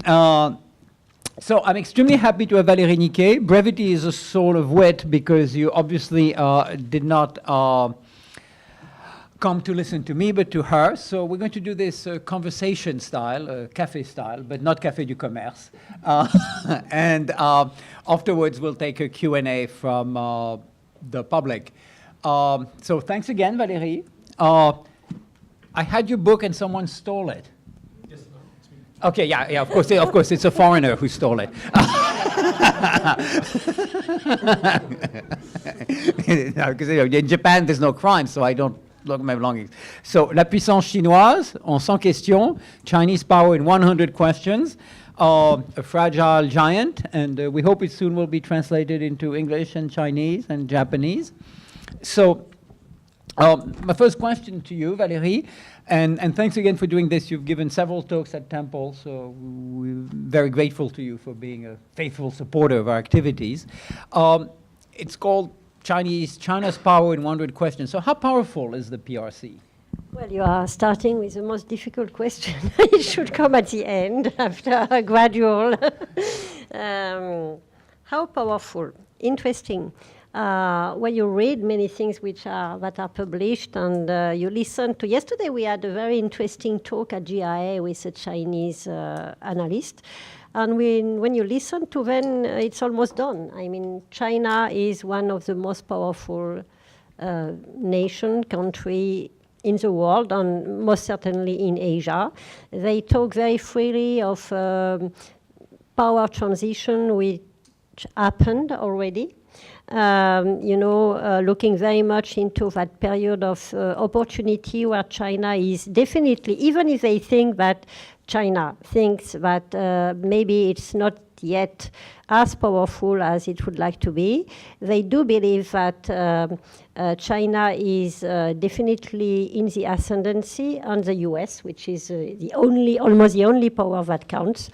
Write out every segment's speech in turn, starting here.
So I'm extremely happy to have Valérie Niquet. Brevity is a sort of wit because you obviously did not come to listen to me, but to her. So we're going to do this conversation style, café style, but not café du commerce. And afterwards, we'll take a Q&A from the public. So thanks again, Valérie. I had your book and someone stole it. Yes, no, it's me. Okay, yeah, of course, it's a foreigner who stole it. Because in Japan, there's no crime, so I don't look at my belongings. So, La puissance chinoise, en 100 questions, Chinese power in 100 questions, a fragile giant, and we hope it soon will be translated into English and Chinese and Japanese. So, my first question to you, Valérie, and thanks again for doing this. You've given several talks at Temple, so we're very grateful to you for being a faithful supporter of our activities. It's called China's Power in 100 Questions. So how powerful is the PRC? Well, you are starting with the most difficult question. It should come at the end after a gradual. How powerful? Interesting. When you read many things that are published and you listen to. Yesterday we had a very interesting talk at JIIA with a Chinese analyst. And when you listen to them, it's almost done. I mean, China is one of the most powerful country in the world, and most certainly in Asia. They talk very freely of power transition, which happened already. Looking very much into that period of opportunity where China is definitely, even if they think that China thinks that maybe it's not yet as powerful as it would like to be, they do believe that China is definitely in the ascendancy, and the US, which is almost the only power that counts,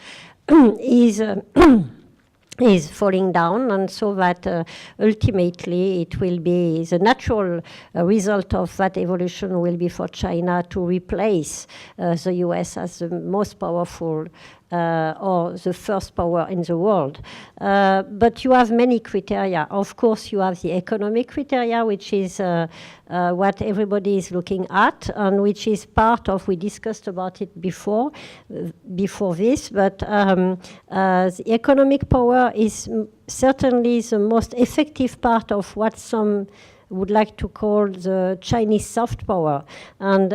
is falling down, and so that ultimately it will be the natural result of that evolution will be for China to replace the US as the most powerful or the first power in the world. But you have many criteria. Of course, you have the economic criteria, which is what everybody is looking at, and which is part of, we discussed about it before this, but the economic power is certainly the most effective part of what some would like to call the Chinese soft power. And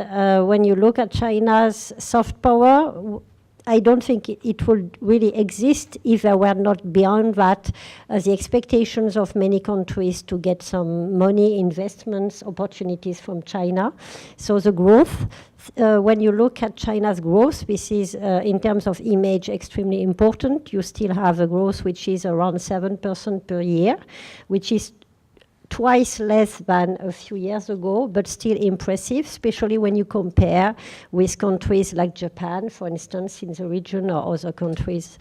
when you look at China's soft power, I don't think it would really exist if there were not beyond that the expectations of many countries to get some money, investments, opportunities from China. So the growth, when you look at China's growth, this is in terms of image extremely important. You still have a growth which is around 7% per year, which is twice less than a few years ago, but still impressive, especially when you compare with countries like Japan, for instance, in the region, or other countries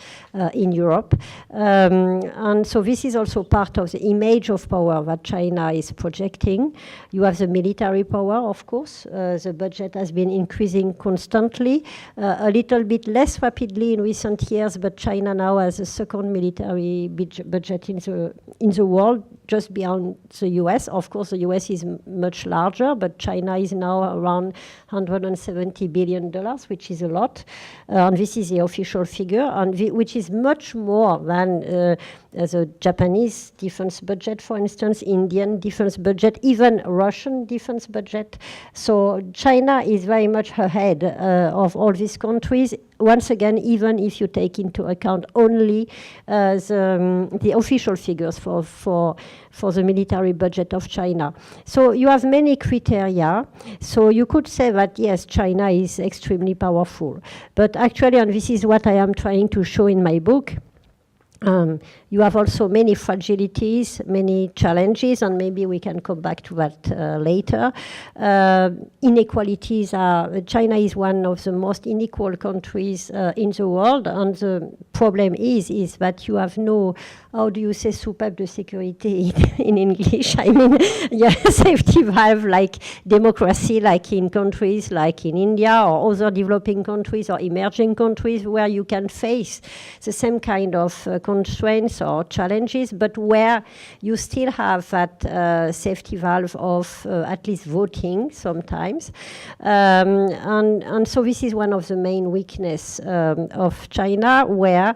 in Europe. And so this is also part of the image of power that China is projecting. You have the military power, of course. The budget has been increasing constantly, a little bit less rapidly in recent years, but China now has the second military budget in the world, just beyond the US. Of course, the US is much larger, but China is now around $170 billion, which is a lot. And this is the official figure, and which is much more than the Japanese defense budget, for instance, Indian defense budget, even Russian defense budget. So China is very much ahead of all these countries. Once again, even if you take into account only the official figures for the military budget of China. So you have many criteria. So you could say that, yes, China is extremely powerful. But actually, and this is what I am trying to show in my book, You have also many fragilities, many challenges, and maybe we can come back to that later. Inequalities are, China is one of the most unequal countries in the world, and the problem is that you have no, how do you say soupape de sécurité in English? I mean, yeah, safety valve like democracy, like in countries like in India or other developing countries or emerging countries where you can face the same kind of constraints or challenges, but where you still have that safety valve of at least voting sometimes. And so this is one of the main weaknesses of China, where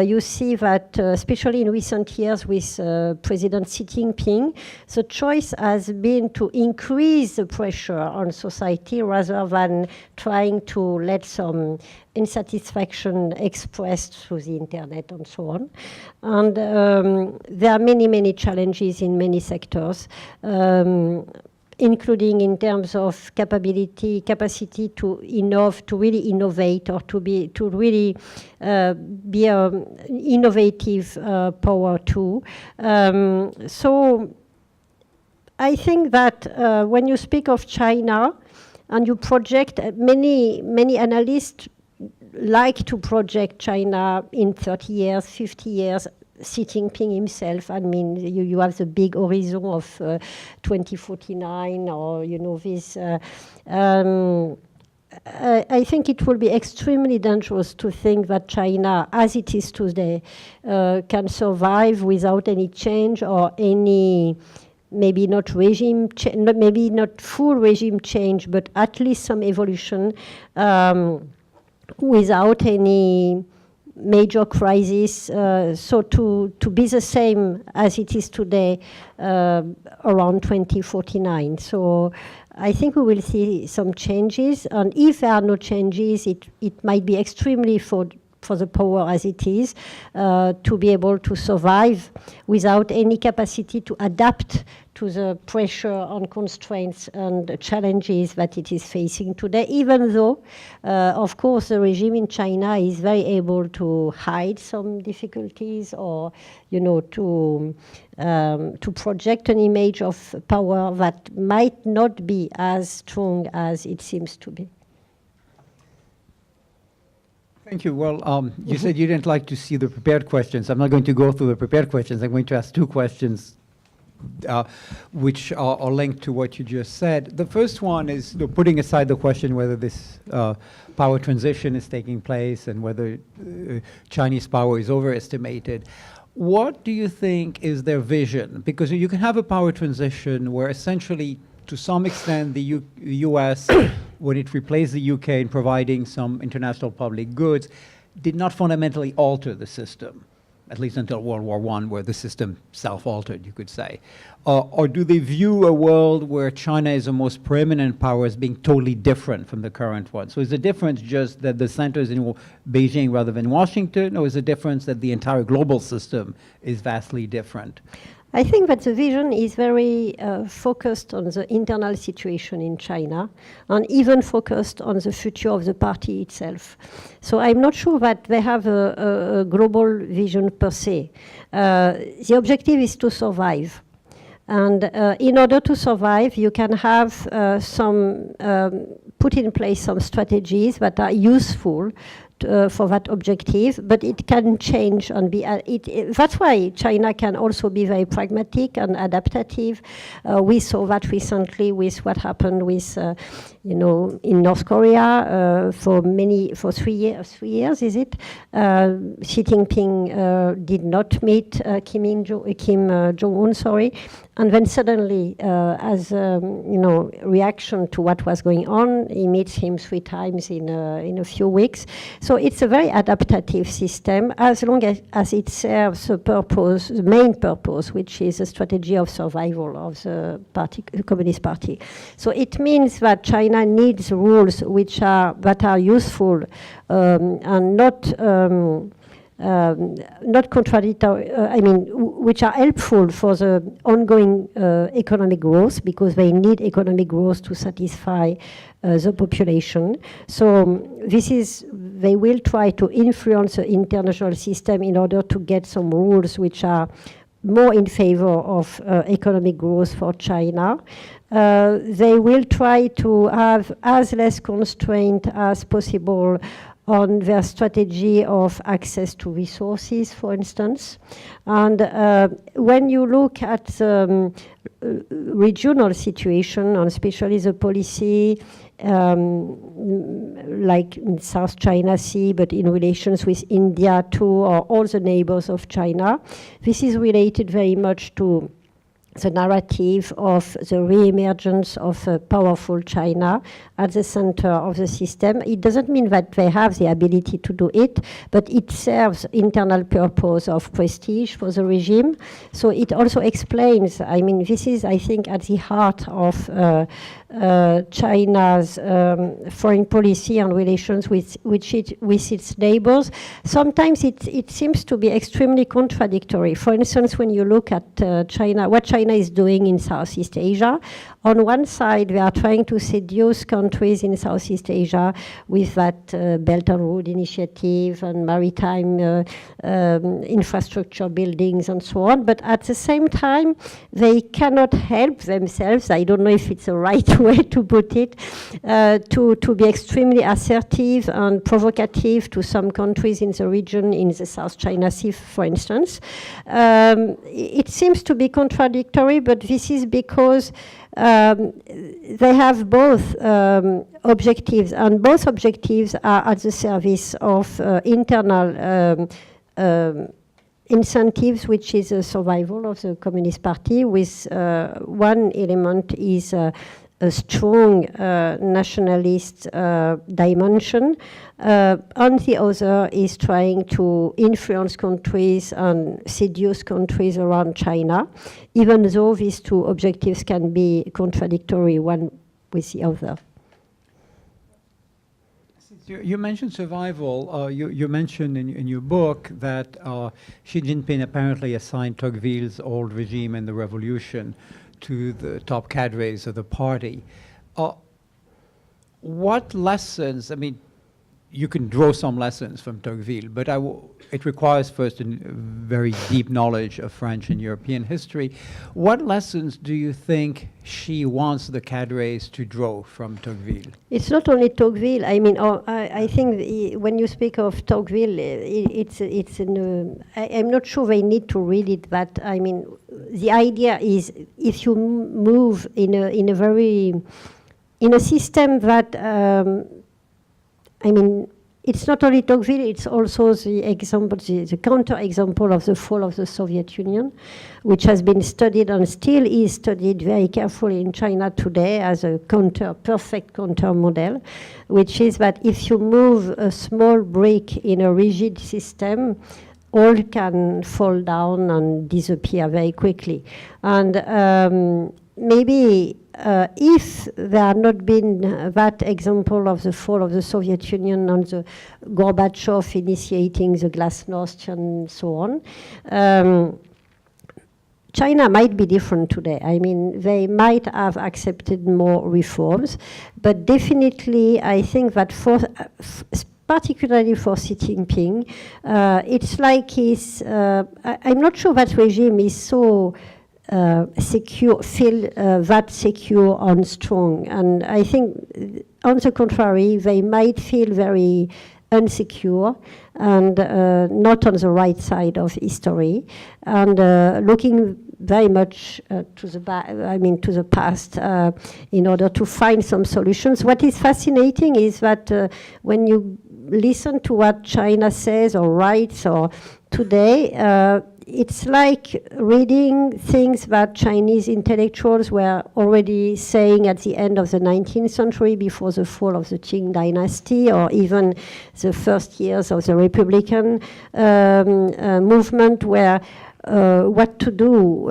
you see that, especially in recent years with President Xi Jinping, the choice has been to increase the pressure on society rather than trying to let some insatisfaction expressed through the internet and so on. And there are many, many challenges in many sectors, including in terms of capacity to really innovate, or to really be an innovative power too. So I think that when you speak of China and you project, many analysts like to project China in 30 years, 50 years. Xi Jinping himself, I mean, you have the big horizon of 2049, or, you know, this. I think it will be extremely dangerous to think that China, as it is today, can survive without any change or any, maybe not maybe not full regime change, but at least some evolution without any major crisis, so to be the same as it is today around 2049. So I think we will see some changes, and if there are no changes, it might be extremely for the power as it is to be able to survive without any capacity to adapt to the pressure and constraints and challenges that it is facing today, even though, of course, the regime in China is very able to hide some difficulties, or, you know, to project an image of power that might not be as strong as it seems to be. Thank you. Well, you said you didn't like to see the prepared questions. I'm not going to go through the prepared questions. I'm going to ask two questions which are linked to what you just said. The first one is, putting aside the question whether this power transition is taking place and whether Chinese power is overestimated, what do you think is their vision? Because you can have a power transition where essentially, to some extent, the US, when it replaced the UK in providing some international public goods, did not fundamentally alter the system, at least until World War I, where the system self-altered, you could say. Or do they view a world where China is the most preeminent power as being totally different from the current one? So is the difference just that the center is in Beijing rather than Washington, or is the difference that the entire global system is vastly different? I think that the vision is very focused on the internal situation in China, and even focused on the future of the party itself. So I'm not sure that they have a global vision per se. The objective is to survive. And in order to survive, you can have put in place some strategies that are useful for that objective, but it can change and be. That's why China can also be very pragmatic and adaptive. We saw that recently with what happened with, in North Korea for 3 years, is it? Xi Jinping did not meet Kim Jong-un, sorry. And then suddenly, as reaction to what was going on, he meets him 3 times in a few weeks. So it's a very adaptive system, as long as it serves the purpose, the main purpose, which is a strategy of survival of the Communist Party. So it means that China needs rules that are useful and not contradictory, which are helpful for the ongoing economic growth, because they need economic growth to satisfy the population. So this is they will try to influence the international system in order to get some rules which are more in favor of economic growth for China. They will try to have as less constraint as possible on their strategy of access to resources, for instance. And when you look at the regional situation, and especially the policy, like in South China Sea, but in relations with India too, or all the neighbors of China, this is related very much to the narrative of the re-emergence of a powerful China at the center of the system. It doesn't mean that they have the ability to do it, but it serves internal purpose of prestige for the regime. So it also explains, I mean, this is, I think, at the heart of China's foreign policy and relations with its neighbors. Sometimes it seems to be extremely contradictory. For instance, when you look at China, what China is doing in Southeast Asia, on one side, they are trying to seduce countries in Southeast Asia with that Belt and Road Initiative and maritime infrastructure buildings and so on. But at the same time, they cannot help themselves, I don't know if it's the right way to put it, to be extremely assertive and provocative to some countries in the region, in the South China Sea, for instance. It seems to be contradictory, but this is because they have both objectives, and both objectives are at the service of internal incentives, which is the survival of the Communist Party, with one element is a strong nationalist dimension, and the other is trying to influence countries and seduce countries around China, even though these two objectives can be contradictory one with the other. You mentioned survival. You mentioned in your book that Xi Jinping apparently assigned Tocqueville's old regime and the revolution to the top cadres of the party. What lessons, I mean, you can draw some lessons from Tocqueville, but it requires first a very deep knowledge of French and European history. What lessons do you think Xi wants the cadres to draw from Tocqueville? It's not only Tocqueville. I mean, I think when you speak of Tocqueville, I'm not sure they need to read it, but I mean, the idea is if you move in a system that I mean, it's not only Tocqueville, it's also the example, the counter-example of the fall of the Soviet Union, which has been studied and still is studied very carefully in China today as a perfect counter model, which is that if you move a small brick in a rigid system, all can fall down and disappear very quickly. And maybe if there had not been that example of the fall of the Soviet Union and the Gorbachev initiating the glasnost and so on, China might be different today. I mean, they might have accepted more reforms, but definitely I think that particularly for Xi Jinping, it's like I'm not sure that regime is so secure, feel that secure and strong. And I think, on the contrary, they might feel very unsecure and not on the right side of history, and looking very much to the past in order to find some solutions. What is fascinating is that when you listen to what China says or writes or today, it's like reading things that Chinese intellectuals were already saying at the end of the 19th century, before the fall of the Qing dynasty, or even the first years of the Republican movement, where what to do,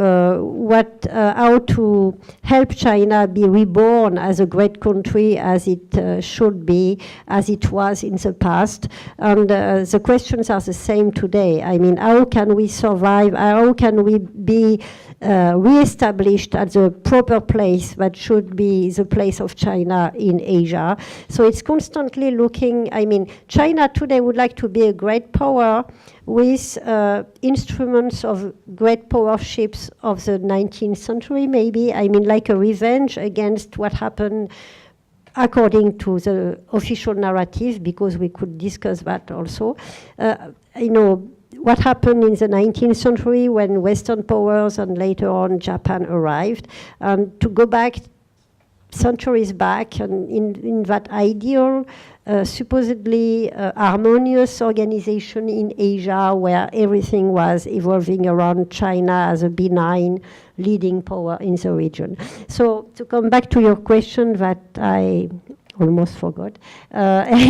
how to help China be reborn as a great country as it should be, as it was in the past. And the questions are the same today. I mean, how can we survive? How can we be re-established at the proper place that should be the place of China in Asia. So it's constantly looking, I mean, China today would like to be a great power with instruments of great power ships of the 19th century, maybe. I mean, like a revenge against what happened according to the official narrative, because we could discuss that also. You know, what happened in the 19th century when Western powers and later on Japan arrived, and to go back centuries back and in that ideal, supposedly harmonious organization in Asia where everything was evolving around China as a benign leading power in the region. So to come back to your question that I almost forgot, I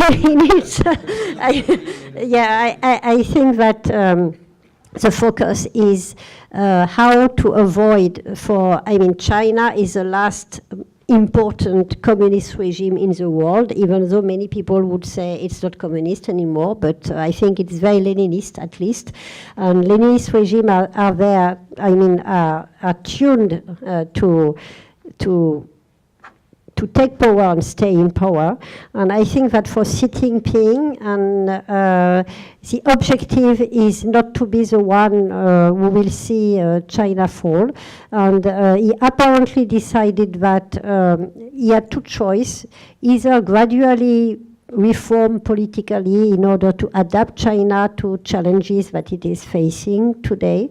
think that the focus is how to avoid China is the last important communist regime in the world, even though many people would say it's not communist anymore, but I think it's very Leninist at least. And Leninist regime are there, are tuned to take power and stay in power. And I think that for Xi Jinping, and the objective is not to be the one who will see China fall. And he apparently decided that he had two choices: either gradually reform politically in order to adapt China to challenges that it is facing today,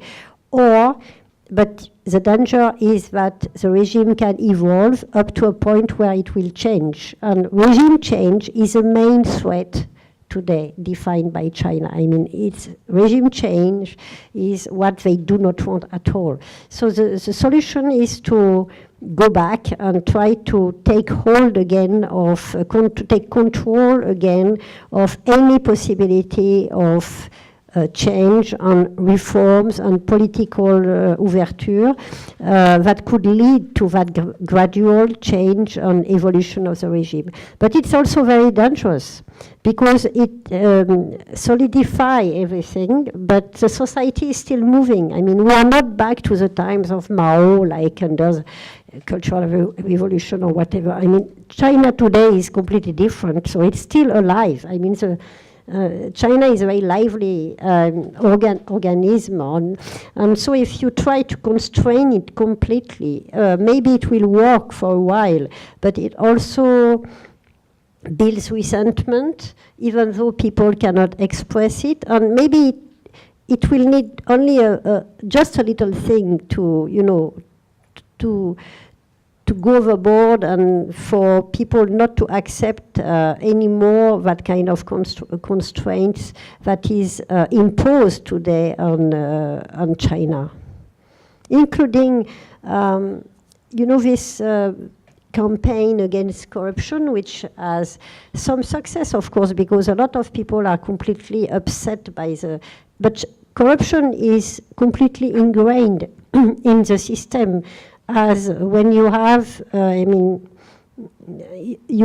but the danger is that the regime can evolve up to a point where it will change. And regime change is a main threat today defined by China. I mean, it's regime change is what they do not want at all. So the solution is to go back and try to take hold again of, to take control again of any possibility of change and reforms and political ouverture that could lead to that gradual change and evolution of the regime. But it's also very dangerous because it solidifies everything, but the society is still moving. I mean, we are not back to the times of Mao, like under the Cultural Revolution or whatever. I mean, China today is completely different, so it's still alive. I mean, China is a very lively organism, and so if you try to constrain it completely, maybe it will work for a while, but it also builds resentment, even though people cannot express it, and maybe it will need only just a little thing to, you know, to go overboard and for people not to accept anymore that kind of constraints that is imposed today on China, including, you know, this campaign against corruption, which has some success, of course, because a lot of people are completely upset by but corruption is completely ingrained in the system. As when you have, you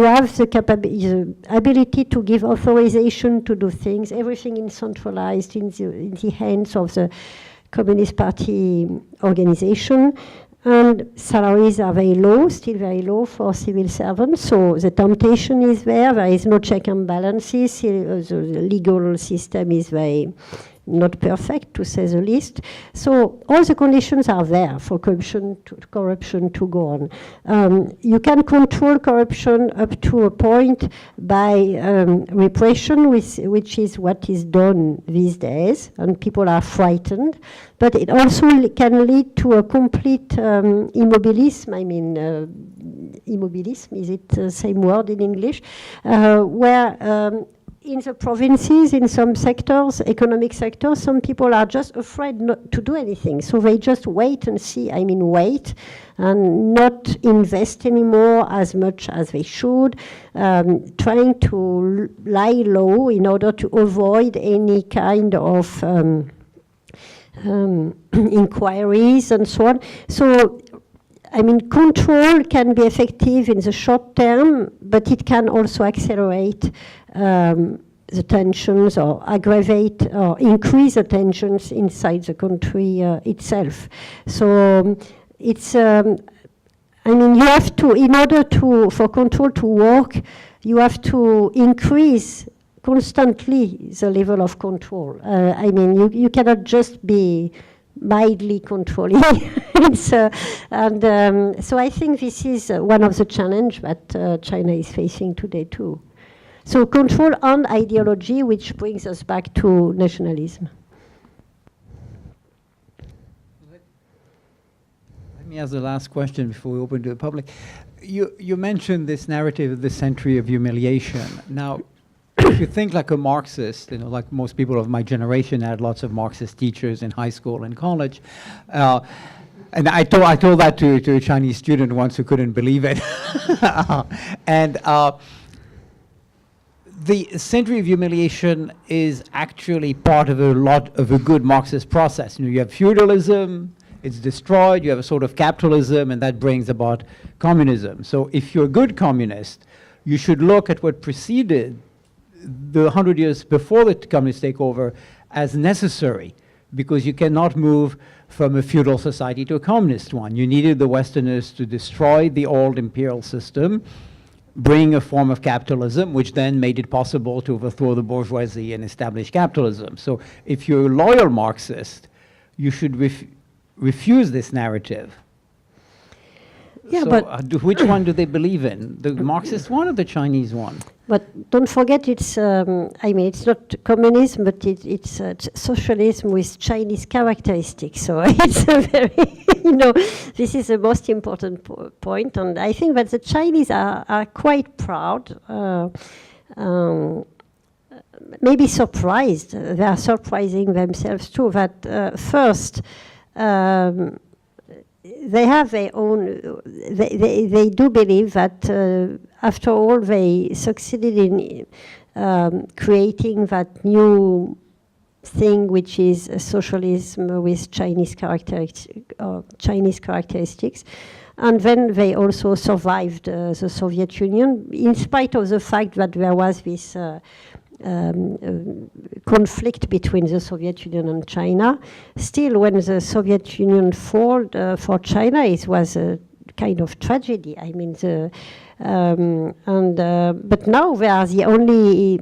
have the ability to give authorization to do things. Everything is centralized in the hands of the Communist Party organization, and salaries are very low, still very low for civil servants. So the temptation is there. There is no check and balances. The legal system is very not perfect, to say the least. So all the conditions are there for corruption to go on. You can control corruption up to a point by repression, which is what is done these days, and people are frightened. But it also can lead to a complete immobilism. I mean, immobilism, is it the same word in English? Where in the provinces, in some sectors, economic sectors, some people are just afraid not to do anything. So they just wait and see, wait and not invest anymore as much as they should, trying to lie low in order to avoid any kind of inquiries and so on. So, control can be effective in the short term, but it can also accelerate the tensions or aggravate or increase the tensions inside the country itself. So it's, I mean, you have to, in order for control to work, you have to increase constantly the level of control. I mean, you cannot just be mildly controlling. So I think this is one of the challenges that China is facing today too. So control and ideology, which brings us back to nationalism. Let me ask the last question before we open to the public. You mentioned this narrative of the century of humiliation. Now, if you think like a Marxist, you know, like most people of my generation, I had lots of Marxist teachers in high school and college. And I told that to a Chinese student once who couldn't believe it. The century of humiliation is actually part of a good Marxist process. You know, you have feudalism, it's destroyed, you have a sort of capitalism, and that brings about communism. So if you're a good communist, you should look at what preceded the 100 years before the communist takeover as necessary, because you cannot move from a feudal society to a communist one. You needed the Westerners to destroy the old imperial system, bring a form of capitalism, which then made it possible to overthrow the bourgeoisie and establish capitalism. So if you're a loyal Marxist, you should refuse this narrative. Yeah, so but which one do they believe in? The Marxist one or the Chinese one? But don't forget, it's, I mean, it's not communism, but it's socialism with Chinese characteristics. So it's a very, you know, this is the most important point. And I think that the Chinese are quite proud, maybe surprised. They are surprising themselves too, that first, they have their own, they do believe that after all they succeeded in creating that new thing which is socialism with Chinese characteristics. And then they also survived the Soviet Union, in spite of the fact that there was this conflict between the Soviet Union and China. Still, when the Soviet Union fell for China, it was a kind of tragedy. I mean, but now they are the only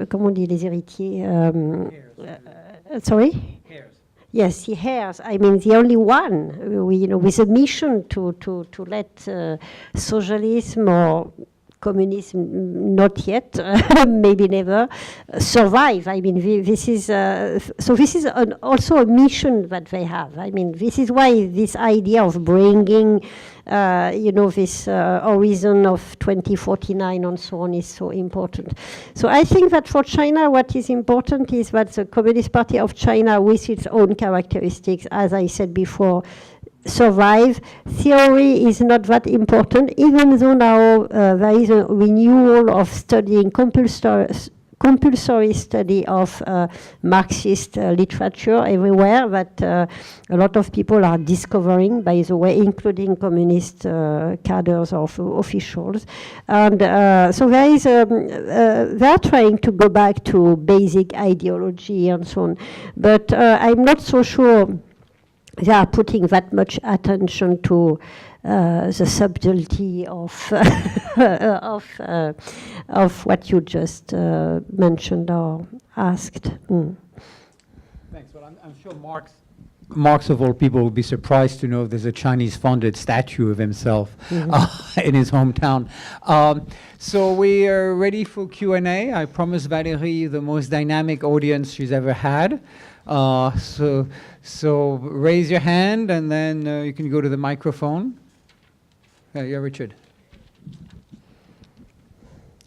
comment on dit les héritiers? Sorry? Heirs. Yes, the heirs. I mean, the only one, you know, with a mission to let socialism or communism, not yet, maybe never, survive. I mean, this is, so this is also a mission that they have. I mean, this is why this idea of bringing, you know, this horizon of 2049 and so on is so important. So I think that for China, what is important is that the Communist Party of China, with its own characteristics, as I said before, survive. Theory is not that important, even though now there is a renewal of studying compulsory study of Marxist literature everywhere that a lot of people are discovering, by the way, including communist cadres of officials. And so there is they are trying to go back to basic ideology and so on. But I'm not so sure they are putting that much attention to the subtlety of of what you just mentioned or asked. Thanks. Well, I'm sure Marx of all people would be surprised to know there's a Chinese-funded statue of himself in his hometown. So we are ready for Q&A. I promised Valérie the most dynamic audience she's ever had. So raise your hand, and then you can go to the microphone. Yeah, Richard.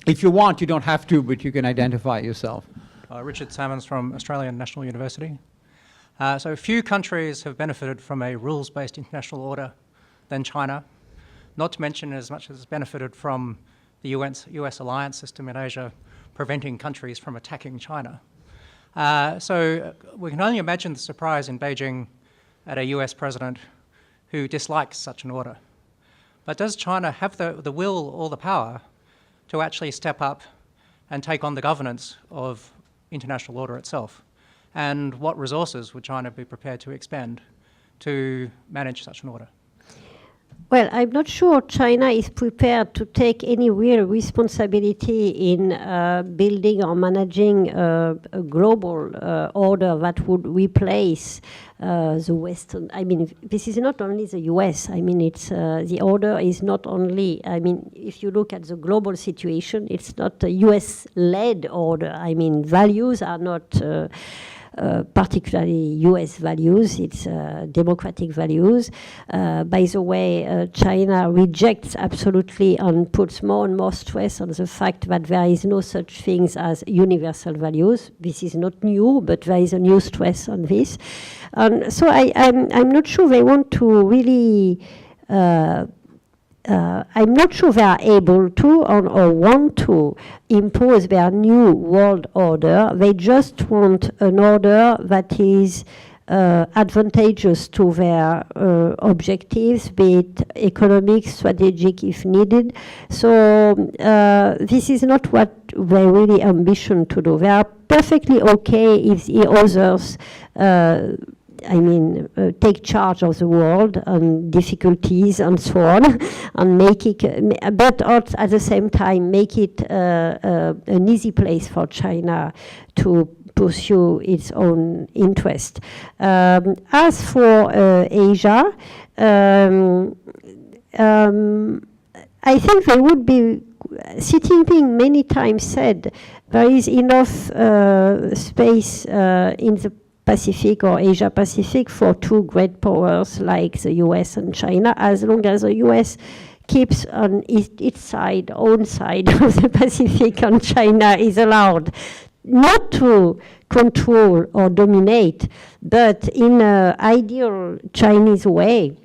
If you want, you don't have to, but you can identify yourself. Richard Salmons from Australian National University. So few countries have benefited from a rules-based international order than China, not to mention as much as benefited from the US alliance system in Asia, preventing countries from attacking China. So we can only imagine the surprise in Beijing at a US president who dislikes such an order. But does China have the will or the power to actually step up and take on the governance of international order itself? And what resources would China be prepared to expend to manage such an order? Well, I'm not sure China is prepared to take any real responsibility in building or managing a global order that would replace the Western. I mean, this is not only the US. I mean, it's the order is not only. I mean, if you look at the global situation, it's not a US-led order. I mean, values are not. Particularly US values, it's democratic values. By the way, China rejects absolutely and puts more and more stress on the fact that there is no such things as universal values. This is not new, but there is a new stress on this. So I'm not sure they want to really I'm not sure they are able to or want to impose their new world order. They just want an order that is advantageous to their objectives, be it economic, strategic if needed. So this is not what they really ambition to do. They are perfectly okay if the others take charge of the world and difficulties and so on, and make it, but at the same time make it an easy place for China to pursue its own interest. As for Asia, I think there would be, Xi Jinping many times said, there is enough space in the Pacific or Asia Pacific for two great powers like the US and China, as long as the US keeps on its side, own side of the Pacific, and China is allowed not to control or dominate, but in an ideal Chinese way,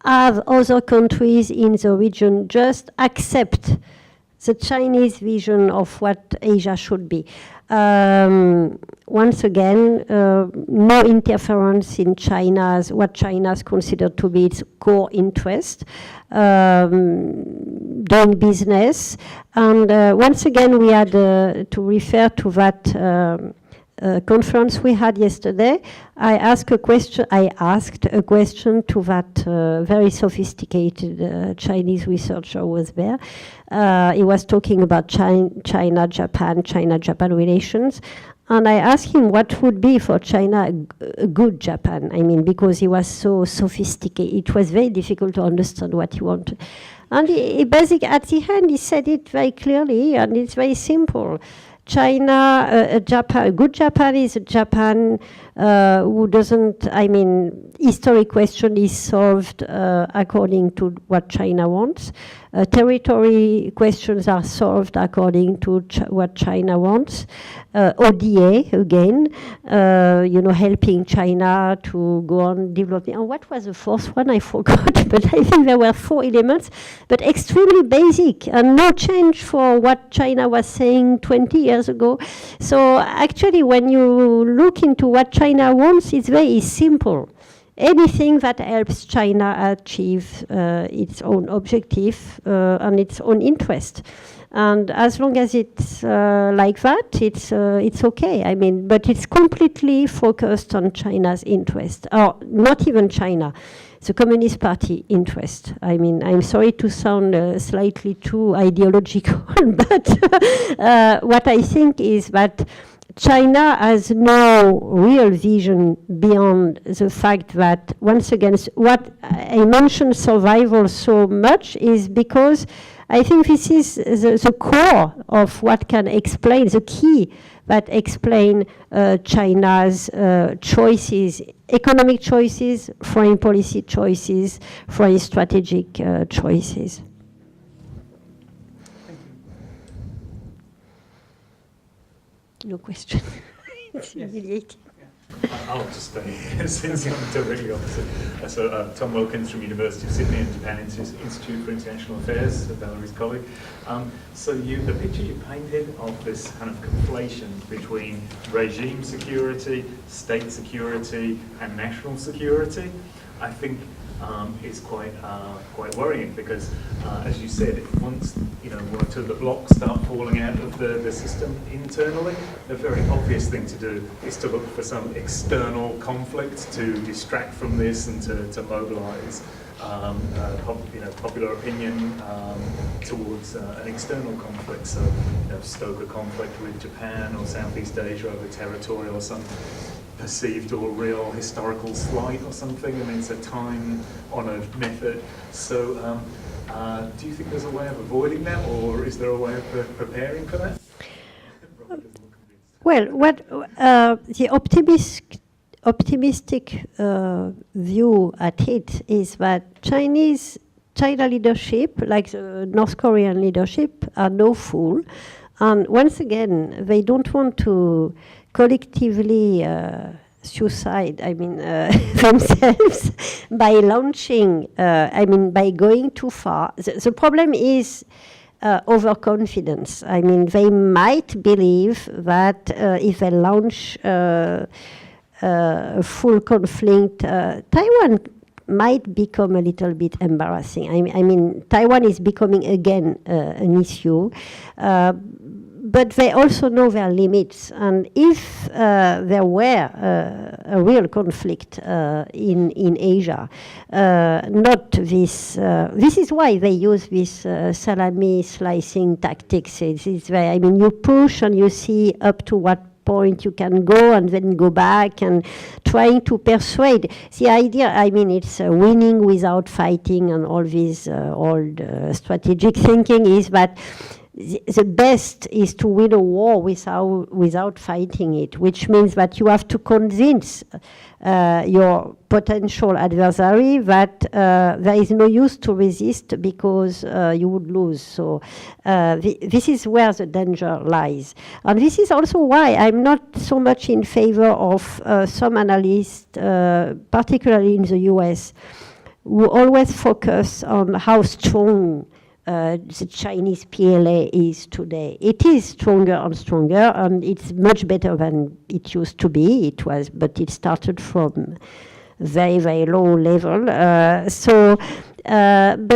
have other countries in the region just accept the Chinese vision of what Asia should be. Once again, no interference in what China's considered to be its core interest, doing business. And once again, we had to refer to that conference we had yesterday. I asked a question to that very sophisticated Chinese researcher who was there. He was talking about China-Japan relations. And I asked him what would be for China a good Japan. I mean, because he was so sophisticated, it was very difficult to understand what he wanted. And he basically, at the end, he said it very clearly, and it's very simple. China, a good Japan is a Japan who doesn't, historic question is solved according to what China wants. Territory questions are solved according to what China wants. ODA, again, helping China to go on developing. And what was the fourth one? I forgot, but I think there were 4 elements, but extremely basic and no change for what China was saying 20 years ago. So actually, when you look into what China wants, it's very simple. Anything that helps China achieve its own objective and its own interest. And as long as it's like that, it's okay. But it's completely focused on China's interest, or not even China, the Communist Party interest. I'm sorry to sound slightly too ideological, but what I think is that China has no real vision beyond the fact that, once again, what I mentioned survival so much is because I think this is the core of what can explain, the key that explain China's choices, economic choices, foreign policy choices, foreign strategic choices. No question. It's humiliating. I'll just say, since I'm directly opposite. So Tom Wilkins from University of Sydney and Japan Institute for International Affairs, Valerie's colleague. So the picture you painted of this kind of conflation between regime security, state security, and national security, I think is quite worrying because, as you said, once one or two of the blocks start falling out of the system internally, the very obvious thing to do is to look for some external conflict to distract from this and to mobilise popular opinion towards an external conflict. So, stoke a conflict with Japan or Southeast Asia over territory or some perceived or real historical slight or something. I mean, it's a time-honoured method. So, do you think there's a way of avoiding that, or is there a way of preparing for that? Well, what the optimistic view at it is that China leadership, like the North Korean leadership, are no fool. And once again, they don't want to collectively suicide, themselves by launching, by going too far. The problem is overconfidence. I mean, they might believe that if they launch full conflict, Taiwan might become a little bit embarrassing. I mean, Taiwan is becoming again an issue, but they also know their limits. And if there were a real conflict in Asia, not this. This is why they use this salami slicing tactics. It's very, you push and you see up to what point you can go and then go back and trying to persuade. The idea, it's winning without fighting and all this old strategic thinking is that the best is to win a war without fighting it, which means that you have to convince your potential adversary that there is no use to resist because you would lose. So this is where the danger lies. And this is also why I'm not so much in favor of some analysts, particularly in the US, who always focus on how strong the Chinese PLA is today. It is stronger and stronger, and it's much better than it used to be. But it started from very, very low level. But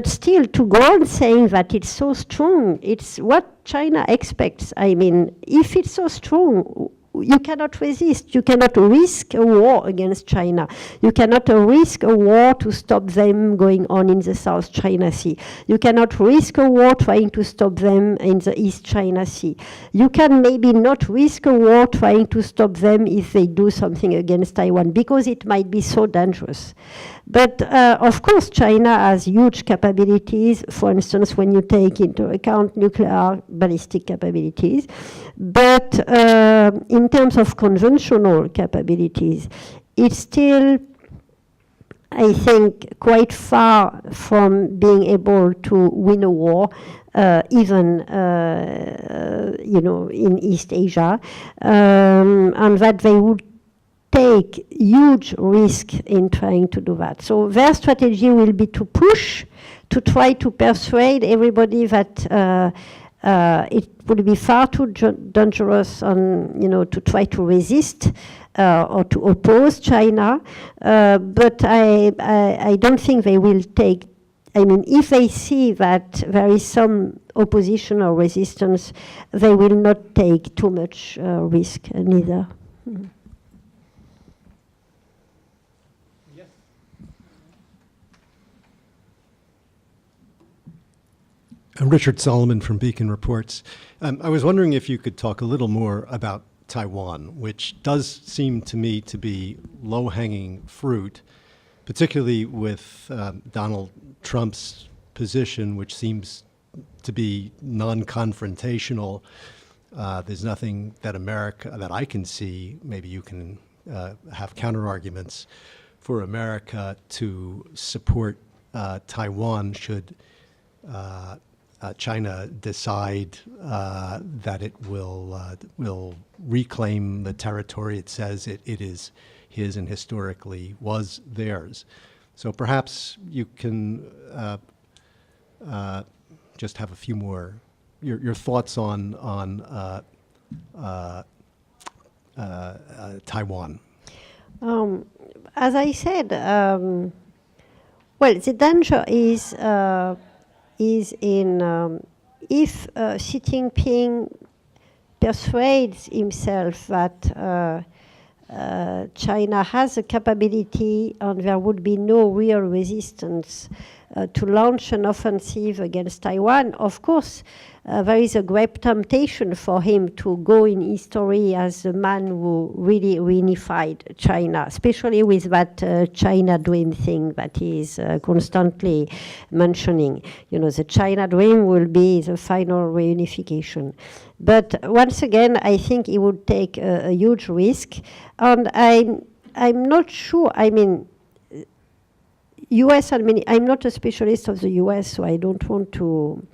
still, to go on saying that it's so strong, it's what China expects. If it's so strong, you cannot resist. You cannot risk a war against China. You cannot risk a war to stop them going on in the South China Sea. You cannot risk a war trying to stop them in the East China Sea. You can maybe not risk a war trying to stop them if they do something against Taiwan, because it might be so dangerous. But of course, China has huge capabilities, for instance, when you take into account nuclear ballistic capabilities. But in terms of conventional capabilities, it's still, I think, quite far from being able to win a war, even in East Asia, and that they would take huge risk in trying to do that. So their strategy will be to push, to try to persuade everybody that it would be far too dangerous to try to resist or to oppose China. But I don't think they will take, if they see that there is some opposition or resistance, they will not take too much risk neither. Richard Solomon from Beacon Reports. I was wondering if you could talk a little more about Taiwan, which does seem to me to be low-hanging fruit, particularly with Donald Trump's position, which seems to be non-confrontational. There's nothing that that I can see, maybe you can have counter-arguments, for America to support Taiwan should China decide that it will reclaim the territory it says it is his and historically was theirs. So perhaps you can just have a few more your thoughts on Taiwan. As I said, Well, the danger is in if Xi Jinping persuades himself that China has a capability and there would be no real resistance to launch an offensive against Taiwan, of course, there is a great temptation for him to go in history as the man who really reunified China, especially with that China dream thing that he is constantly mentioning. You know, the China dream will be the final reunification. But once again, I think he would take a huge risk. And I'm not sure, I mean, US I'm not a specialist of the US, so I don't want to.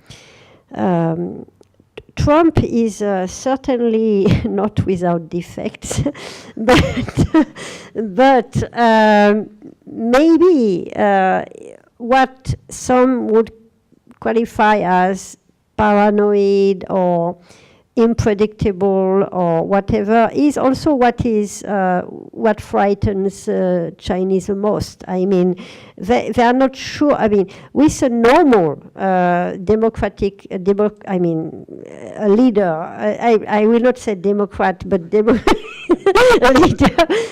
Trump is certainly not without defects, but maybe what some would qualify as paranoid or unpredictable or whatever is also what frightens Chinese the most. I mean, they are not sure. I mean, with a normal democratic, a leader. I will not say Democrat, but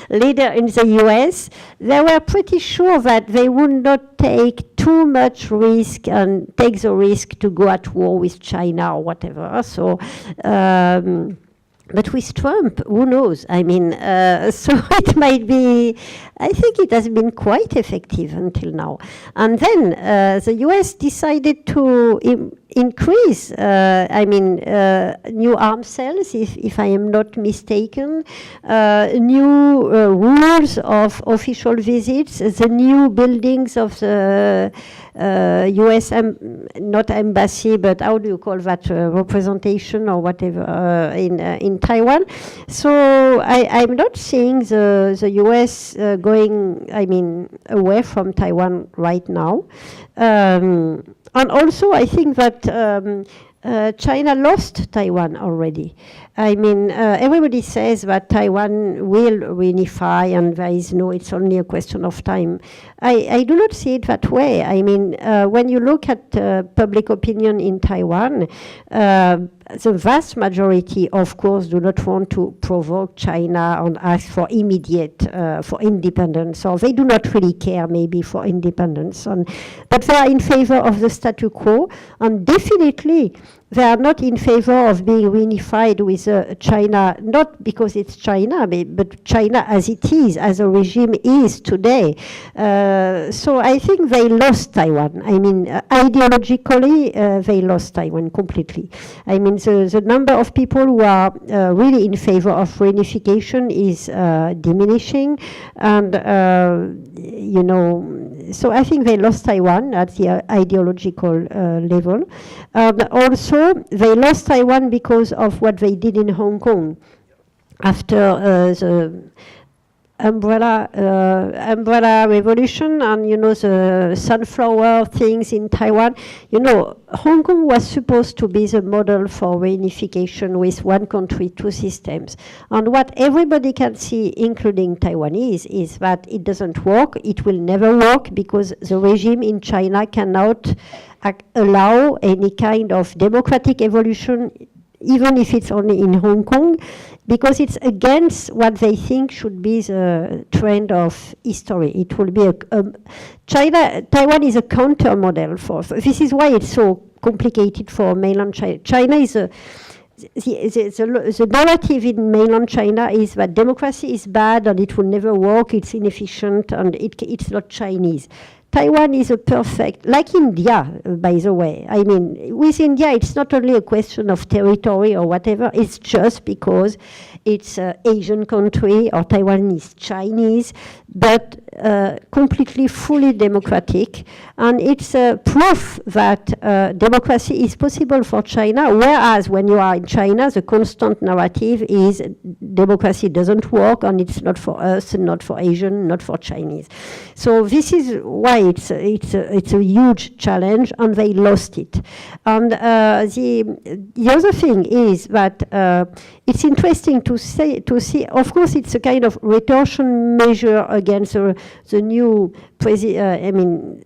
leader in the U.S. They were pretty sure that they would not take too much risk and take the risk to go at war with China or whatever. So. But with Trump, who knows? I mean, so it might be, I think it has been quite effective until now. And then the US decided to increase, new arms sales, if I am not mistaken, new rules of official visits, the new buildings of the US, not embassy, but how do you call that, representation or whatever in Taiwan. So I'm not seeing the US going, away from Taiwan right now. And also I think that China lost Taiwan already. Everybody says that Taiwan will reunify and there is it's only a question of time. I do not see it that way. When you look at public opinion in Taiwan, the vast majority, of course, do not want to provoke China and ask for immediate, for independence, or they do not really care maybe for independence. But they are in favor of the statu quo, and definitely they are not in favor of being reunified with China, not because it's China, but China as it is, as a regime is today. So I think they lost Taiwan. Ideologically, they lost Taiwan completely. The number of people who are really in favor of reunification is diminishing, and so I think they lost Taiwan at the ideological level. Also, they lost Taiwan because of what they did in Hong Kong after the umbrella revolution and the sunflower things in Taiwan. Hong Kong was supposed to be the model for reunification with one country, two systems. And what everybody can see, including Taiwanese, is that it doesn't work. It will never work because the regime in China cannot allow any kind of democratic evolution, even if it's only in Hong Kong, because it's against what they think should be the trend of history. It will be Taiwan is a counter model for this is why it's so complicated for mainland China. China is the narrative in mainland China is that democracy is bad and it will never work, it's inefficient, and it's not Chinese. Taiwan is a perfect, like India, by the way. With India, it's not only a question of territory or whatever, it's just because it's an Asian country, or Taiwan is Chinese, but completely, fully democratic. And it's proof that democracy is possible for China, whereas when you are in China, the constant narrative is democracy doesn't work, and it's not for us, not for Asian, not for Chinese. So this is why it's a huge challenge, and they lost it. And the other thing is that it's interesting to see. Of course, it's a kind of retortion measure against the new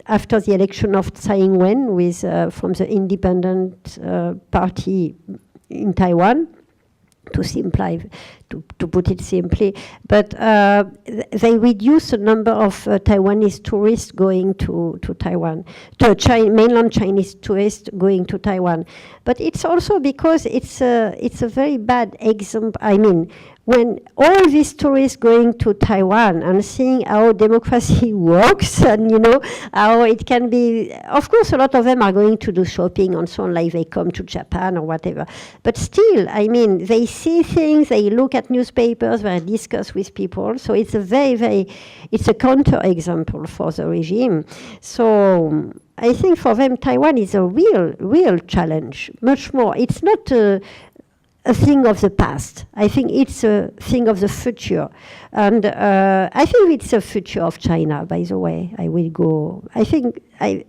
after the election of Tsai Ing-wen with from the Independent Party in Taiwan. To put it simply, but they reduce the number of Taiwanese tourists going to Taiwan, mainland Chinese tourists going to Taiwan. But it's also because it's a very bad example. I mean, when all these tourists going to Taiwan and seeing how democracy works, and how it can be, of course, a lot of them are going to do shopping and so on, like they come to Japan or whatever. But still, I mean, they see things, they look at newspapers, they discuss with people. So it's a it's a counter-example for the regime. So I think for them, Taiwan is a real challenge, much more. It's not a thing of the past. I think it's a thing of the future. And I think it's a future of China, by the way. I think a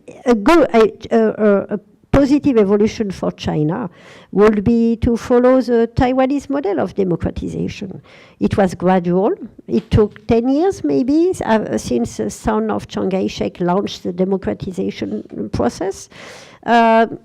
positive evolution for China would be to follow the Taiwanese model of democratization. It was gradual. It took 10 years, maybe, since the son of Chiang Kai-shek launched the democratization process. And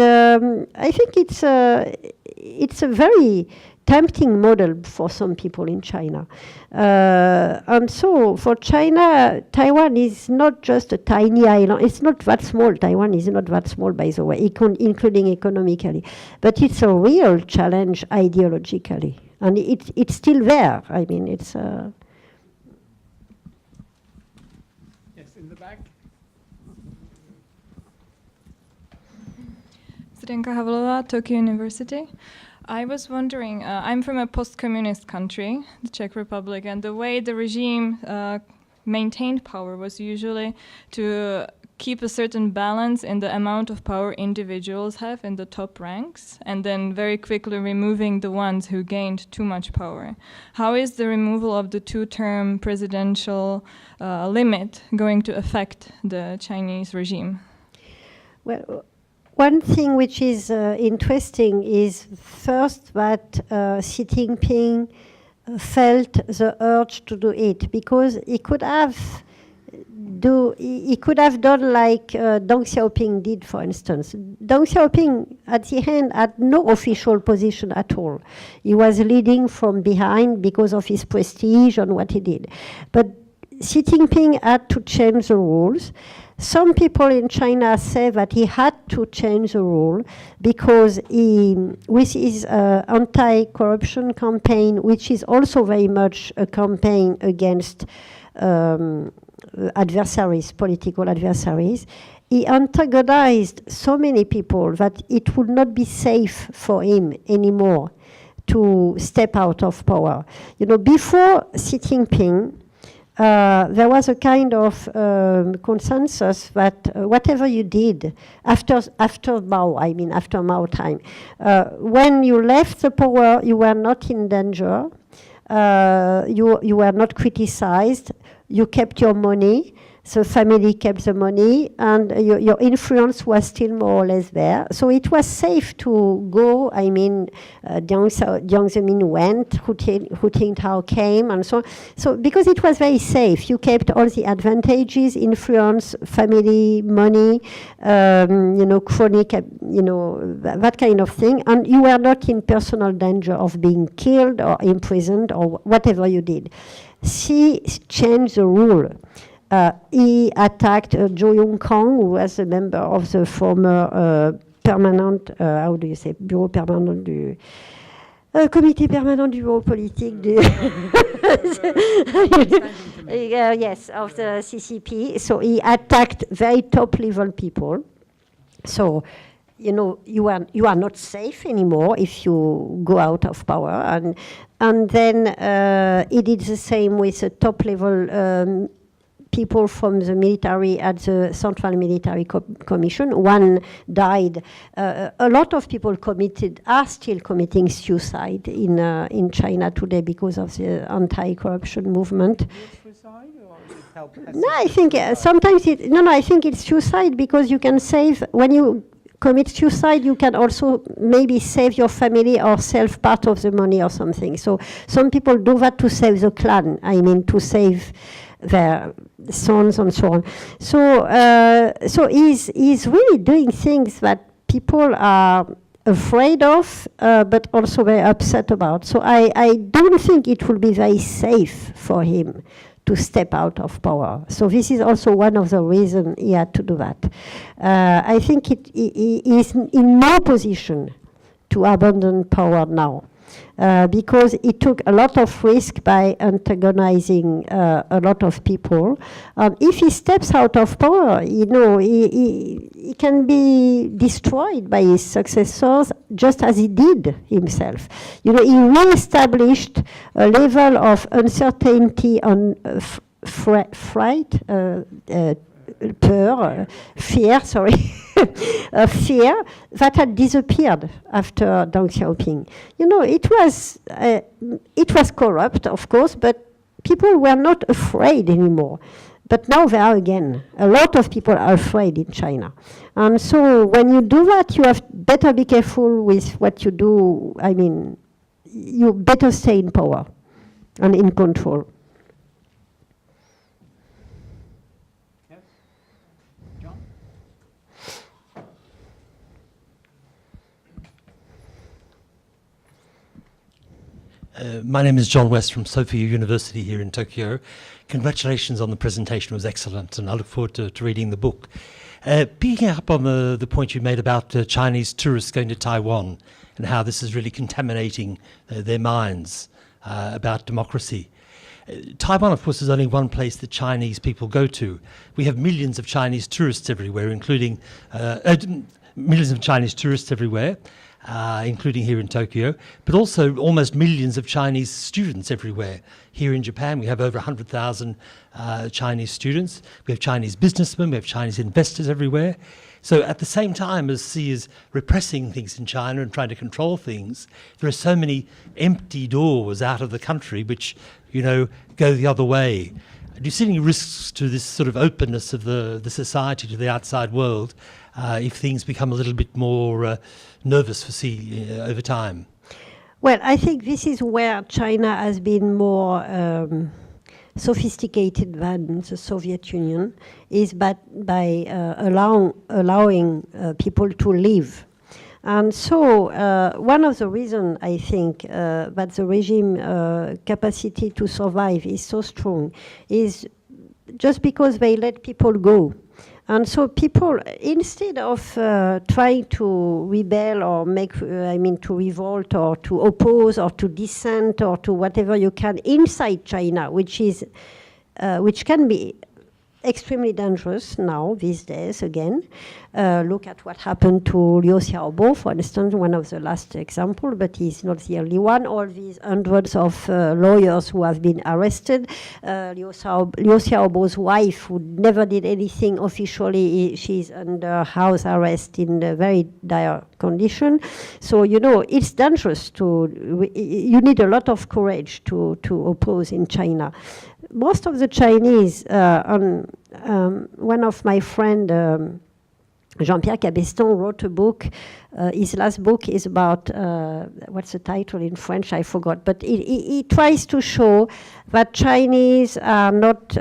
I think it's a very tempting model for some people in China. And so for China, Taiwan is not just a tiny island. It's not that small. Taiwan is not that small, by the way, including economically. But it's a real challenge ideologically. And it's still there. I mean, it's... Yes, in the back. Zdenka Havlová, Tokyo University. I was wondering, I'm from a post-communist country, the Czech Republic, and the way the regime maintained power was usually to keep a certain balance in the amount of power individuals have in the top ranks, and then very quickly removing the ones who gained too much power. How is the removal of the two-term presidential limit going to affect the Chinese regime? Well, one thing which is interesting is first that Xi Jinping felt the urge to do it, because he could have done like Deng Xiaoping did, for instance. Deng Xiaoping at the end had no official position at all. He was leading from behind because of his prestige and what he did. But Xi Jinping had to change the rules. Some people in China say that he had to change the rule because with his anti-corruption campaign, which is also very much a campaign against adversaries, political adversaries, he antagonized so many people that it would not be safe for him anymore to step out of power. Before Xi Jinping, there was a kind of consensus that whatever you did after Mao time, when you left the power, you were not in danger, you were not criticized, you kept your money, so family kept the money, and your influence was still more or less there. So it was safe to go. I mean, Jiang Zemin went, Hu Jintao came, and so on. So because it was very safe, you kept all the advantages, influence, family, money, chronic, that kind of thing, and you were not in personal danger of being killed or imprisoned or whatever you did. Xi changed the rule. He attacked Zhou Yongkang, who was a member of the former permanent, bureau permanent du... comité permanent du bureau politique du... yes, of the CCP. So he attacked very top-level people. So, you are not safe anymore if you go out of power. And then he did the same with the top-level people from the military at the Central Military Commission. One died. A lot of people are still committing suicide in China today because of the anti-corruption movement. help? No, I think sometimes I think it's suicide because you can save, when you commit suicide, you can also maybe save your family or save part of the money or something. So some people do that to save the clan, I mean, to save their sons and so on. So he's really doing things that people are afraid of, but also very upset about. So I don't think it will be very safe for him to step out of power. So this is also one of the reasons he had to do that. I think he is in no position to abandon power now. Because he took a lot of risk by antagonizing a lot of people. If he steps out of power, he can be destroyed by his successors, just as he did himself. He re-established a level of uncertainty and fright, fear that had disappeared after Deng Xiaoping. It was corrupt, of course, but people were not afraid anymore. But now they are again. A lot of people are afraid in China. And so when you do that, you have better be careful with what you do. I mean, you better stay in power and in control. My name is John West from Sophia University here in Tokyo. Congratulations on the presentation, it was excellent, and I look forward to reading the book. Picking up on the point you made about Chinese tourists going to Taiwan and how this is really contaminating their minds about democracy. Taiwan, of course, is only one place that Chinese people go to. We have millions of Chinese tourists everywhere, including including here in Tokyo, but also almost millions of Chinese students everywhere. Here in Japan, we have over 100,000 Chinese students. We have Chinese businessmen, we have Chinese investors everywhere. So at the same time as Xi is repressing things in China and trying to control things, there are so many empty doors out of the country which, go the other way. Do you see any risks to this sort of openness of the society to the outside world if things become a little bit more nervous for Xi over time? Well, I think this is where China has been more sophisticated than the Soviet Union, is by allowing people to live. And so one of the reasons I think that the regime capacity to survive is so strong is just because they let people go. And so people, instead of trying to rebel or to revolt or to oppose or to dissent or to whatever you can inside China, which can be extremely dangerous now, these days, again. Look at what happened to Liu Xiaobo, for instance, one of the last examples, but he's not the only one. All these hundreds of lawyers who have been arrested. Liu Xiaobo's wife, who never did anything officially, she's under house arrest in a very dire condition. So, it's dangerous you need a lot of courage to oppose in China. Most of the Chinese, one of my friends, Jean-Pierre Cabeston, wrote a book. His last book is about, what's the title in French? I forgot. But he tries to show that Chinese are not,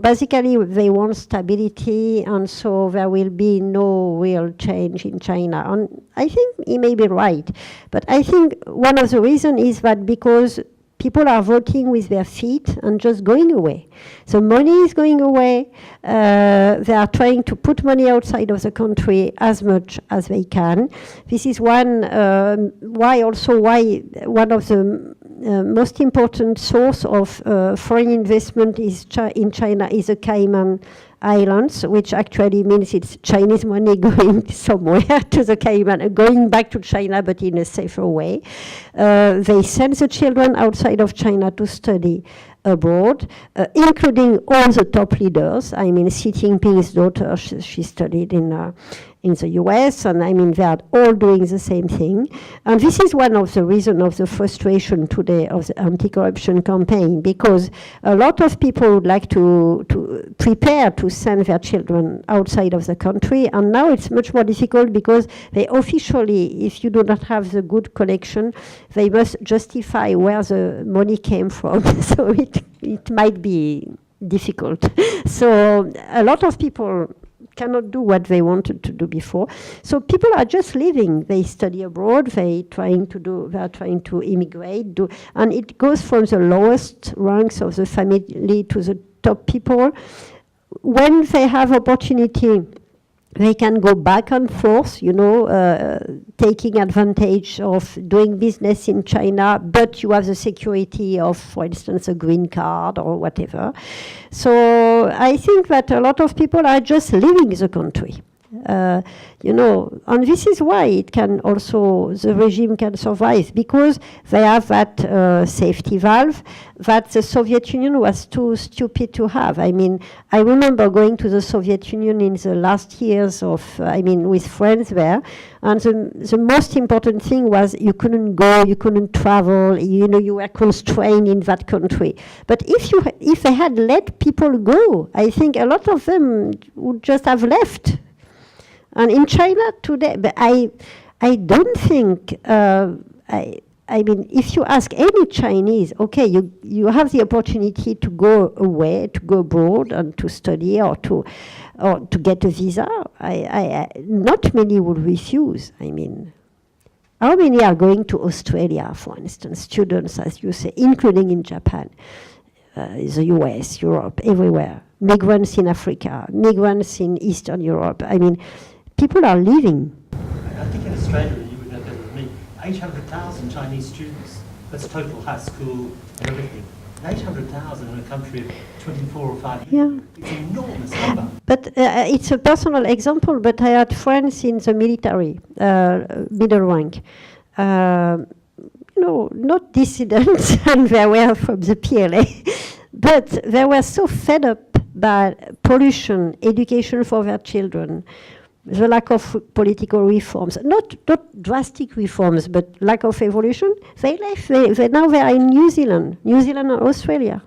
basically they want stability, and so there will be no real change in China. And I think he may be right. But I think one of the reasons is that because people are voting with their feet and just going away. So money is going away. They are trying to put money outside of the country as much as they can. This is why one of the most important source of foreign investment in China is the Cayman Islands, which actually means it's Chinese money going somewhere to the Cayman, going back to China, but in a safer way. They send the children outside of China to study. abroad, including all the top leaders. I mean, Xi Jinping's daughter, she studied in the US, and I mean, they are all doing the same thing. And this is one of the reasons of the frustration today of the anti-corruption campaign, because a lot of people would like to prepare to send their children outside of the country, and now it's much more difficult because they officially, if you do not have the good connection, they must justify where the money came from. So it might be difficult. So a lot of people cannot do what they wanted to do before. So people are just leaving. They study abroad, they are trying to immigrate, and it goes from the lowest ranks of the family to the top people. When they have opportunity, they can go back and forth, taking advantage of doing business in China, but you have the security of, for instance, a green card or whatever. So I think that a lot of people are just leaving the country. And this is why the regime can survive, because they have that safety valve that the Soviet Union was too stupid to have. I mean, I remember going to the Soviet Union in the last years with friends there, and the most important thing was you couldn't go, you couldn't travel, you were constrained in that country. But if they had let people go, I think a lot of them would just have left. And in China today, but I don't think, if you ask any Chinese, okay, you have the opportunity to go away, to go abroad and to study or to get a visa, not many would refuse. I mean, how many are going to Australia, for instance, students, as you say, including in Japan, the US, Europe, everywhere, migrants in Africa, migrants in Eastern Europe. I mean, people are leaving. I think in Australia, you would know better than me, 800,000 Chinese students. That's total high school and everything. 800,000 in a country of 24 or 5 million. Yeah. It's an enormous number. But it's a personal example, but I had friends in the military, middle rank. Not dissidents, and they were from the PLA, but they were so fed up by pollution, education for their children, the lack of political reforms, not drastic reforms, but lack of evolution. They left. Now they are in New Zealand and Australia.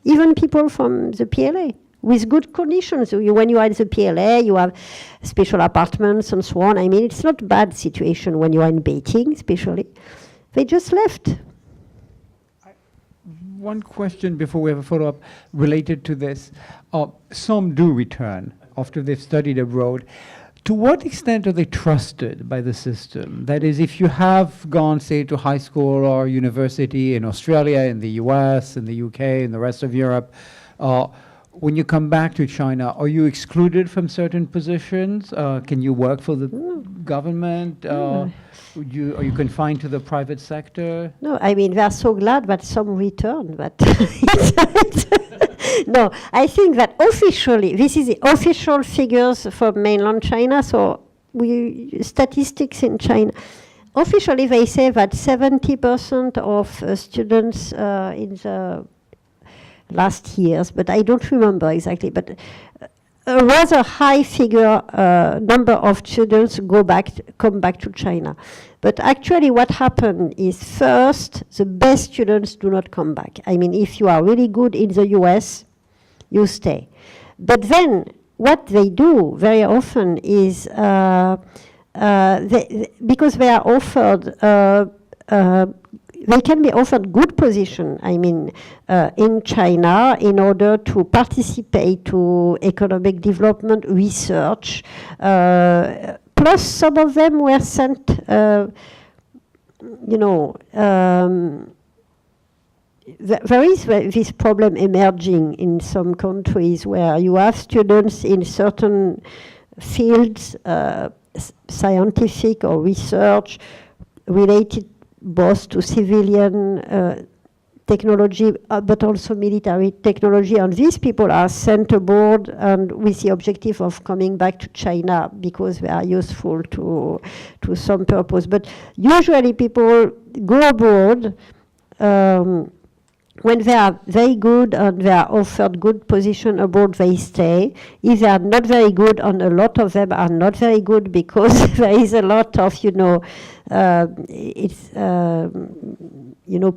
Even people from the PLA with good conditions. When you are in the PLA, you have special apartments and so on. I mean, it's not a bad situation when you are in Beijing, especially. They just left. One question before we have a follow-up related to this. Some do return after they've studied abroad. To what extent are they trusted by the system? That is, if you have gone, say, to high school or university in Australia, in the US, in the UK, in the rest of Europe, when you come back to China, are you excluded from certain positions? Can you work for the government? Are you confined to the private sector? No, I mean, we are so glad that some return, but no, I think that officially, this is the official figures for mainland China, so statistics in China. Officially, they say that 70% of students in the last years, but I don't remember exactly, but a rather high figure number of students come back to China. But actually what happened is, first, the best students do not come back. I mean, if you are really good in the US, you stay. But then what they do very often is, because they are offered, they can be offered good position, I mean, in China, in order to participate to economic development, research. Plus, some of them were sent, there is this problem emerging in some countries where you have students in certain fields, scientific or research, related both to civilian technology, but also military technology, and these people are sent abroad and with the objective of coming back to China because they are useful to some purpose. But usually people go abroad when they are very good and they are offered good position abroad, they stay. If they are not very good, and a lot of them are not very good because there is a lot of,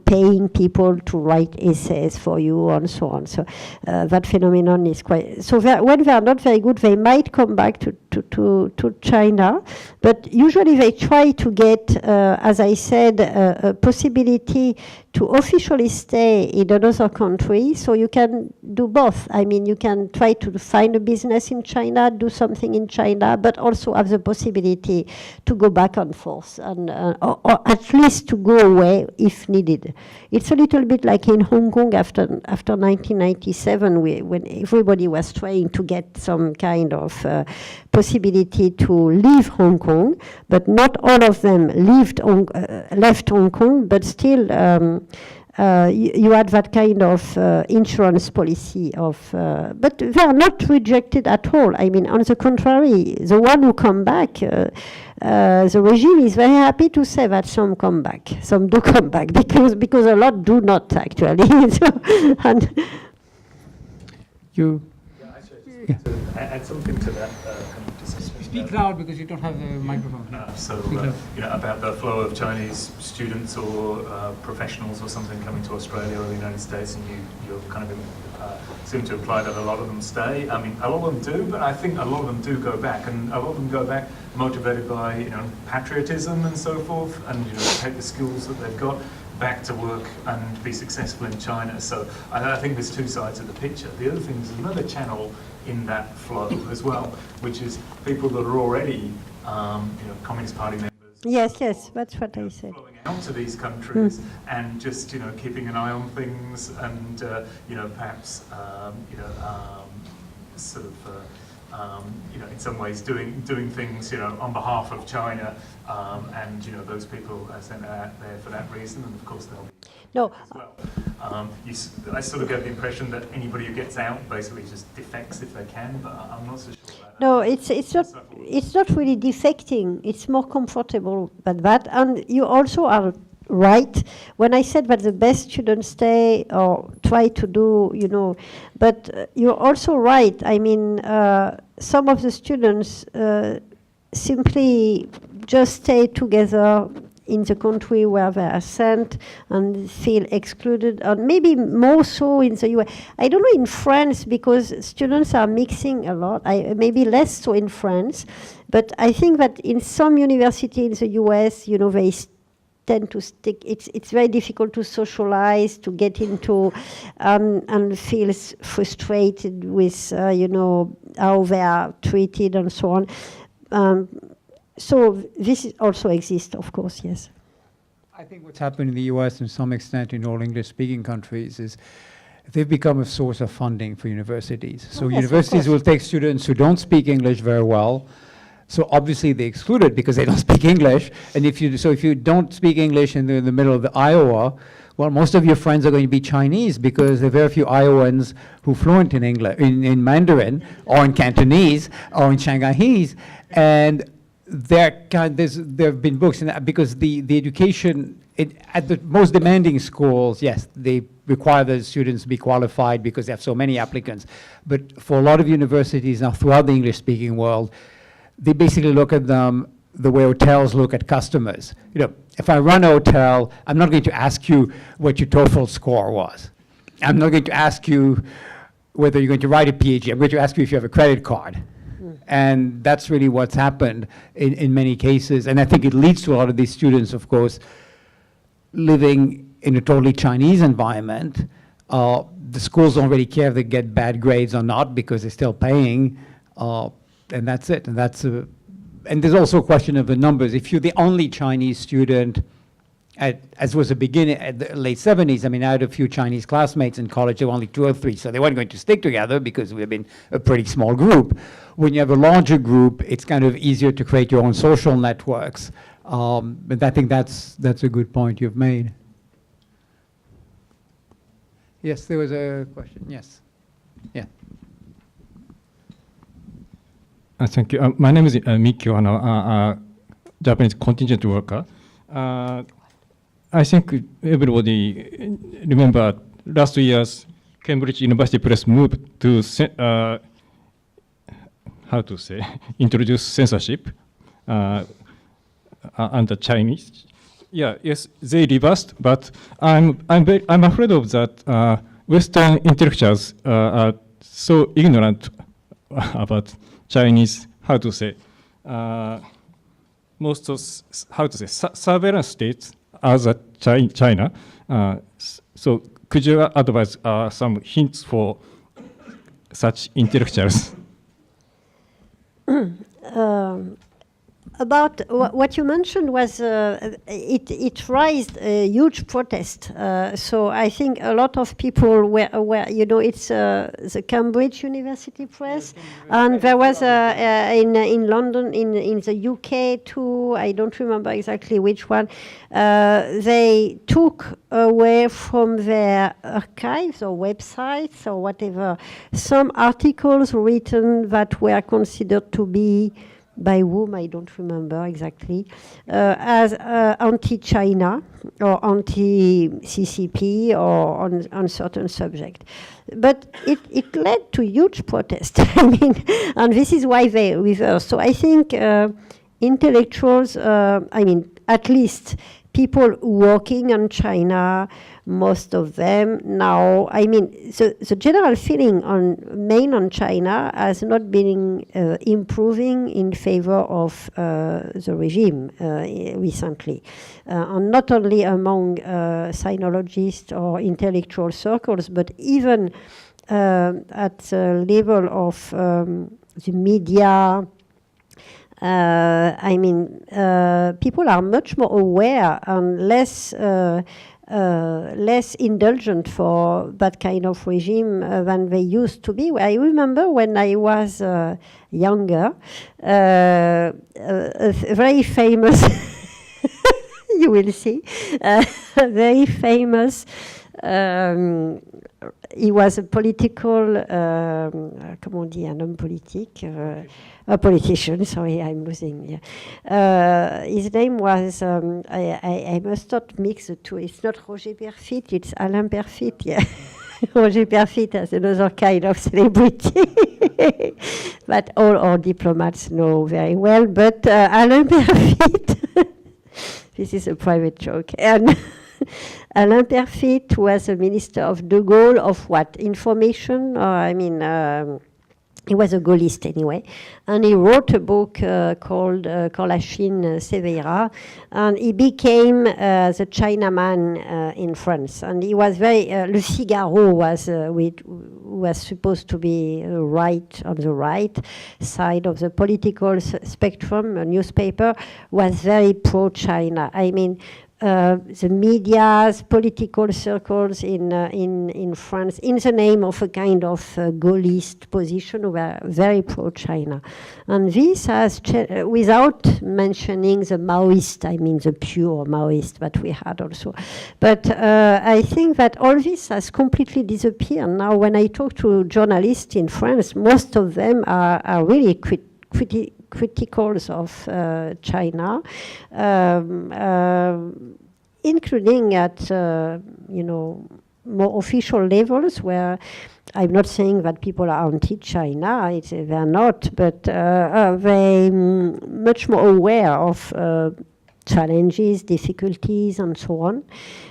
paying people to write essays for you and so on. So that phenomenon is quite. So when they are not very good, they might come back to China, but usually they try to get, as I said, a possibility to officially stay in another country. So you can do both. I mean, you can try to find a business in China, do something in China, but also have the possibility to go back and forth, and or at least to go away if needed. It's a little bit like in Hong Kong after 1997, when everybody was trying to get some kind of possibility to leave Hong Kong, but not all of them left Hong Kong, but still you had that kind of insurance policy of, but they are not rejected at all. I mean, on the contrary, the one who come back, the regime is very happy to say that some come back, some do come back, because a lot do not actually. And You Yeah, actually, just to add something to that. speak loud because you don't have the microphone. About the flow of Chinese students or professionals or something coming to Australia or the United States, and you kind of seem to imply that a lot of them stay. I mean, a lot of them do, but I think a lot of them do go back, and a lot of them go back motivated by patriotism and so forth, and take the skills that they've got back to work and be successful in China. So I think there's two sides of the picture. The other thing is another channel in that flow as well, which is people that are already, Communist Party members. yes, that's what I said. Flowing out to these countries and just, keeping an eye on things and, perhaps, in some ways doing things, on behalf of China, and, those people are sent out there for that reason, and of course they'll be No, as well. I sort of get the impression that anybody who gets out basically just defects if they can, but I'm not so sure about that. no, it's not really defecting. It's more comfortable than that. And you also are right when I said that the best students stay or try to do, but you're also right. I mean, some of the students simply just stay together in the country where they are sent and feel excluded, or maybe more so in the US. I don't know in France, because students are mixing a lot, maybe less so in France, but I think that in some university in the US, they tend to stick. It's very difficult to socialize, to get into, and feels frustrated with, how they are treated and so on. So this also exists, of course, yes. I think what's happened in the US, and to some extent in all English-speaking countries, is they've become a source of funding for universities. So yes, universities will take students who don't speak English very well. So obviously they exclude it because they don't speak English. And if you don't speak English in the middle of the Iowa, well, most of your friends are going to be Chinese, because there are very few Iowans who are fluent in English, in Mandarin, or in Cantonese, or in Shanghainese, and there have been books, because the education at the most demanding schools, yes, they require the students to be qualified because they have so many applicants. But for a lot of universities now throughout the English-speaking world, they basically look at them the way hotels look at customers. If I run a hotel, I'm not going to ask you what your TOEFL score was. I'm not going to ask you whether you're going to write a PhD. I'm going to ask you if you have a credit card. And that's really what's happened in many cases. And I think it leads to a lot of these students, of course, living in a totally Chinese environment. The schools don't really care if they get bad grades or not, because they're still paying, and that's it. And and there's also a question of the numbers. If you're the only Chinese student, as was the beginning at the late 70s, I mean, I had a few Chinese classmates in college. There were only 2 or 3, so they weren't going to stick together because we've been a pretty small group. When you have a larger group, it's kind of easier to create your own social networks. But I think that's a good point you've made. Yes, there was a question. Yes. Yeah. Thank you. My name is Mikio, a Japanese contingent worker. I think everybody remember last year's Cambridge University Press moved to how to say introduce censorship under Chinese. Yeah, yes, they reversed, but I'm afraid of that. Western intellectuals are so ignorant about Chinese. How to say? Most of surveillance states as a China. So could you advise some hints for such intellectuals? About what you mentioned was it raised a huge protest. So I think a lot of people were aware. You know, it's the Cambridge University Press, and there was in London, in the UK too. I don't remember exactly which one. They took away from their archives or websites or whatever some articles written that were considered to be, by whom I don't remember exactly, as anti-China or anti-CCP or on certain subject. But it led to huge protest. I mean, and this is why they reversed. So I think intellectuals, I mean, at least people working on China, most of them now, I mean, the general feeling on mainland China has not been improving in favor of the regime recently. And not only among sinologists or intellectual circles, but even at the level of the media. I mean, people are much more aware and less indulgent for that kind of regime than they used to be. I remember when I was younger, a very famous, you will see, very famous, he was a political, comment on dit, un homme politique, a politician, sorry, I'm losing. Yeah. His name was, I must not mix the two. It's not Roger Perfit, it's Alain Perfit. Yeah. Roger Perfit as another kind of celebrity. But all our diplomats know very well. But Alain Perfit, this is a private joke. And Alain Perfit was a minister of de Gaulle of what? Information? I mean, he was a Gaullist anyway. And he wrote a book called Quand la Chine s'éveillera. And he became the Chinaman in France. And he was very, Le Figaro was supposed to be right on the right side of the political spectrum. A newspaper was very pro-China. I mean, the media's political circles in France, in the name of a kind of Gaullist position, were very pro-China. And this has, without mentioning the Maoist, I mean the pure Maoist that we had also. But I think that all this has completely disappeared. Now, when I talk to journalists in France, most of them are really criticals of China, including at more official levels, where I'm not saying that people are anti-China, they're not, but they're much more aware of challenges, difficulties, and so on.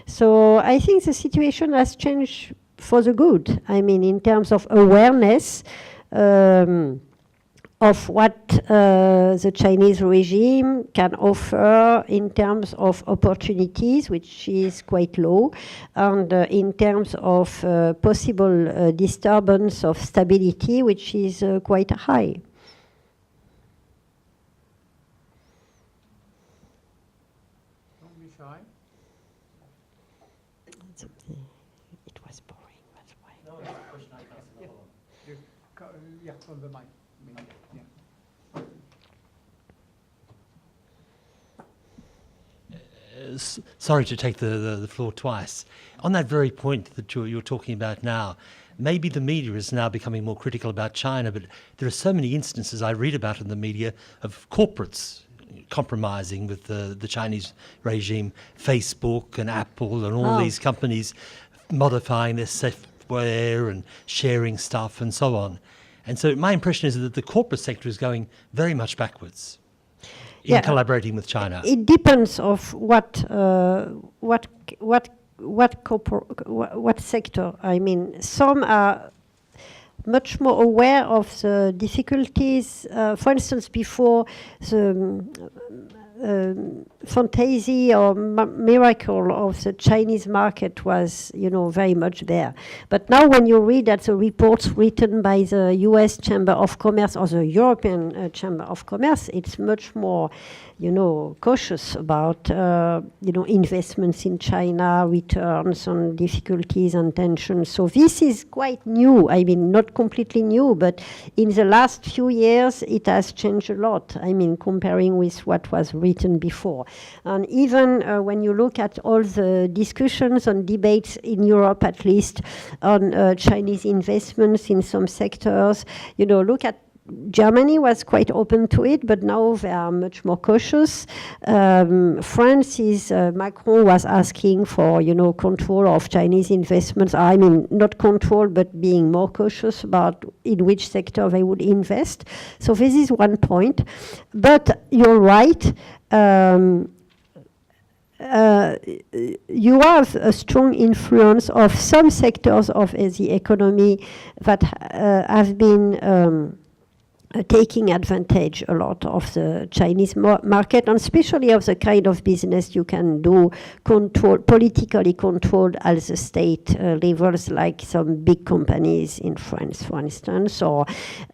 So I think the situation has changed for the good. I mean, in terms of awareness, of what the Chinese regime can offer in terms of opportunities, which is quite low, and in terms of possible disturbance of stability, which is quite high. Don't be shy. It was boring, that's why. No, that's a question I can answer. Yeah, from the mic. Sorry to take the floor twice. On that very point that you're talking about now, maybe the media is now becoming more critical about China, but there are so many instances I read about in the media of corporates compromising with the Chinese regime, Facebook and Apple and all these companies modifying their software and sharing stuff and so on. And so my impression is that the corporate sector is going very much backwards in collaborating with China. It depends of what sector. I mean, some are much more aware of the difficulties. For instance, before the fantasy or miracle of the Chinese market was, very much there. But now when you read at the reports written by the US Chamber of Commerce or the European Chamber of Commerce, it's much more, cautious about, investments in China, returns on difficulties and tensions. So this is quite new. I mean, not completely new, but in the last few years, it has changed a lot. I mean, comparing with what was written before. And even when you look at all the discussions and debates in Europe, at least, on Chinese investments in some sectors, look at Germany was quite open to it, but now they are much more cautious. France Macron was asking for, control of Chinese investments. I mean, not control, but being more cautious about in which sector they would invest. So this is one point. But you're right. You have a strong influence of some sectors of the economy that have been taking advantage a lot of the Chinese market, and especially of the kind of business you can do politically controlled at the state levels, like some big companies in France, for instance, or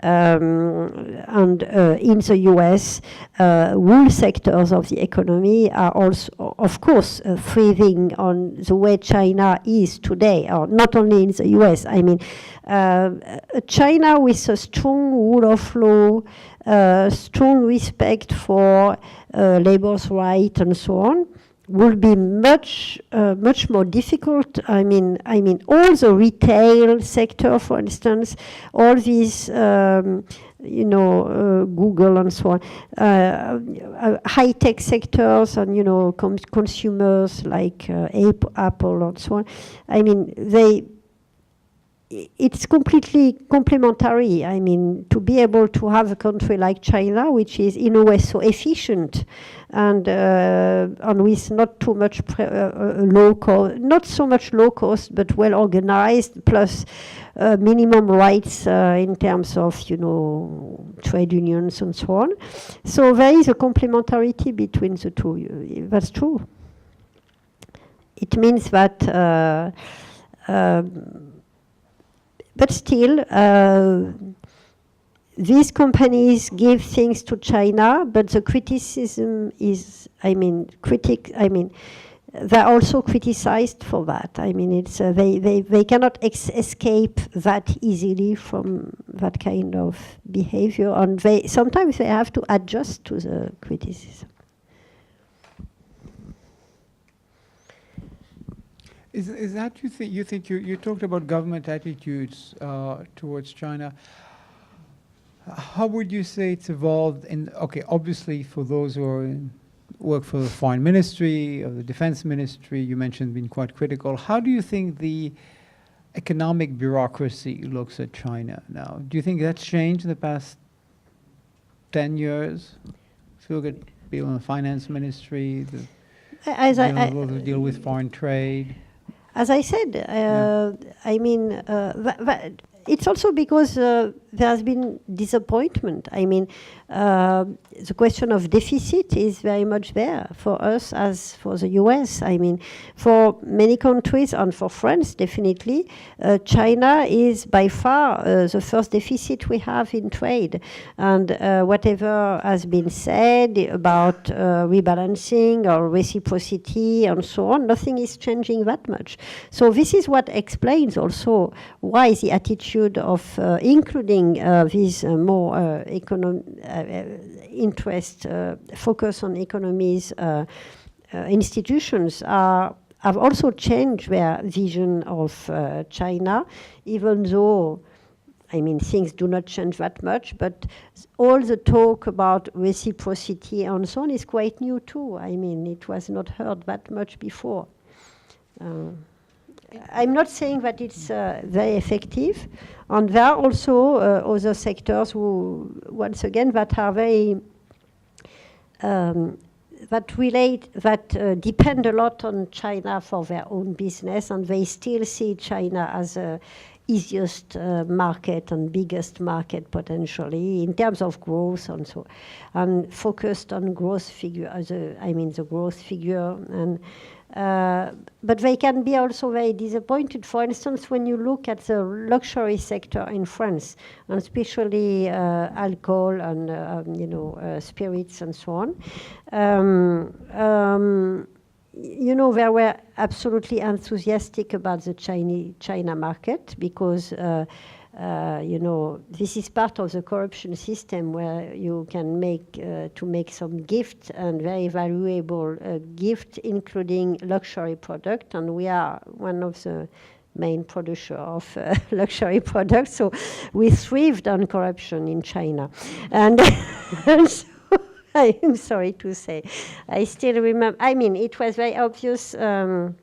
and in the US, whole sectors of the economy are also, of course, thriving on the way China is today, or not only in the US. I mean, China with a strong rule of law, strong respect for labor's rights and so on, will be much more difficult. I mean, all the retail sector, for instance, all these, Google and so on, high-tech sectors and, consumers like Apple and so on. I mean, it's completely complementary. I mean, to be able to have a country like China, which is in a way so efficient and with not too much low cost, not so much low cost, but well organized, plus minimum rights in terms of, trade unions and so on. So there is a complementarity between the two. That's true. It means that but still, these companies give things to China, but the criticism is, they're also criticized for that. I mean, it's they cannot escape that easily from that kind of behavior, and sometimes they have to adjust to the criticism. Is that you think you talked about government attitudes towards China? How would you say it's evolved? Obviously for those who work for the foreign ministry or the defense ministry, you mentioned being quite critical. How do you think the economic bureaucracy looks at China now? Do you think that's changed in the past 10 years? If you look at people in the finance ministry, deal with foreign trade. As I said, I mean, it's also because there has been disappointment. I mean, the question of deficit is very much there for us as for the US. I mean, for many countries and for France, definitely, China is by far the first deficit we have in trade. And whatever has been said about rebalancing or reciprocity and so on, nothing is changing that much. So this is what explains also why the attitude of including these more interest, focus on economies, institutions have also changed their vision of China, even though, I mean, things do not change that much, but all the talk about reciprocity and so on is quite new too. I mean, it was not heard that much before. I'm not saying that it's very effective, and there are also other sectors who, once again, that are very that depend a lot on China for their own business, and they still see China as a easiest market and biggest market potentially in terms of growth and so, and focused on growth figure, the growth figure, and but they can be also very disappointed. For instance, when you look at the luxury sector in France, and especially alcohol and spirits and so on. They were absolutely enthusiastic about the China market because, this is part of the corruption system where you can make some gift and very valuable gift, including luxury product, and we are one of the main producer of luxury products, so we thrived on corruption in China, and so I am sorry to say. I still remember, it was very obvious when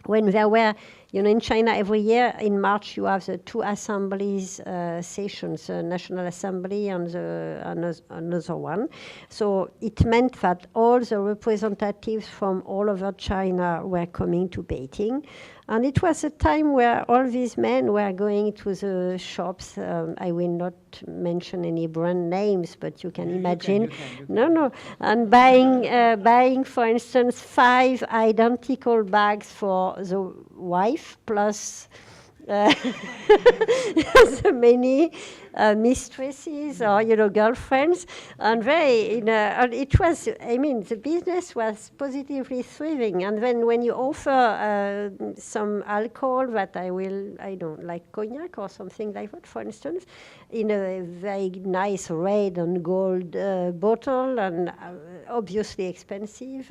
there were, in China every year in March you have the two assemblies sessions, the National Assembly and another one. So it meant that all the representatives from all over China were coming to Beijing. And it was a time where all these men were going to the shops. I will not mention any brand names, but you can imagine. You can. No. And buying, for instance, 5 identical bags for the wife, plus so many mistresses or girlfriends, and and it was, the business was positively thriving. And then when you offer some alcohol that I don't like, cognac or something like that, for instance, in a very nice red and gold bottle, and obviously expensive,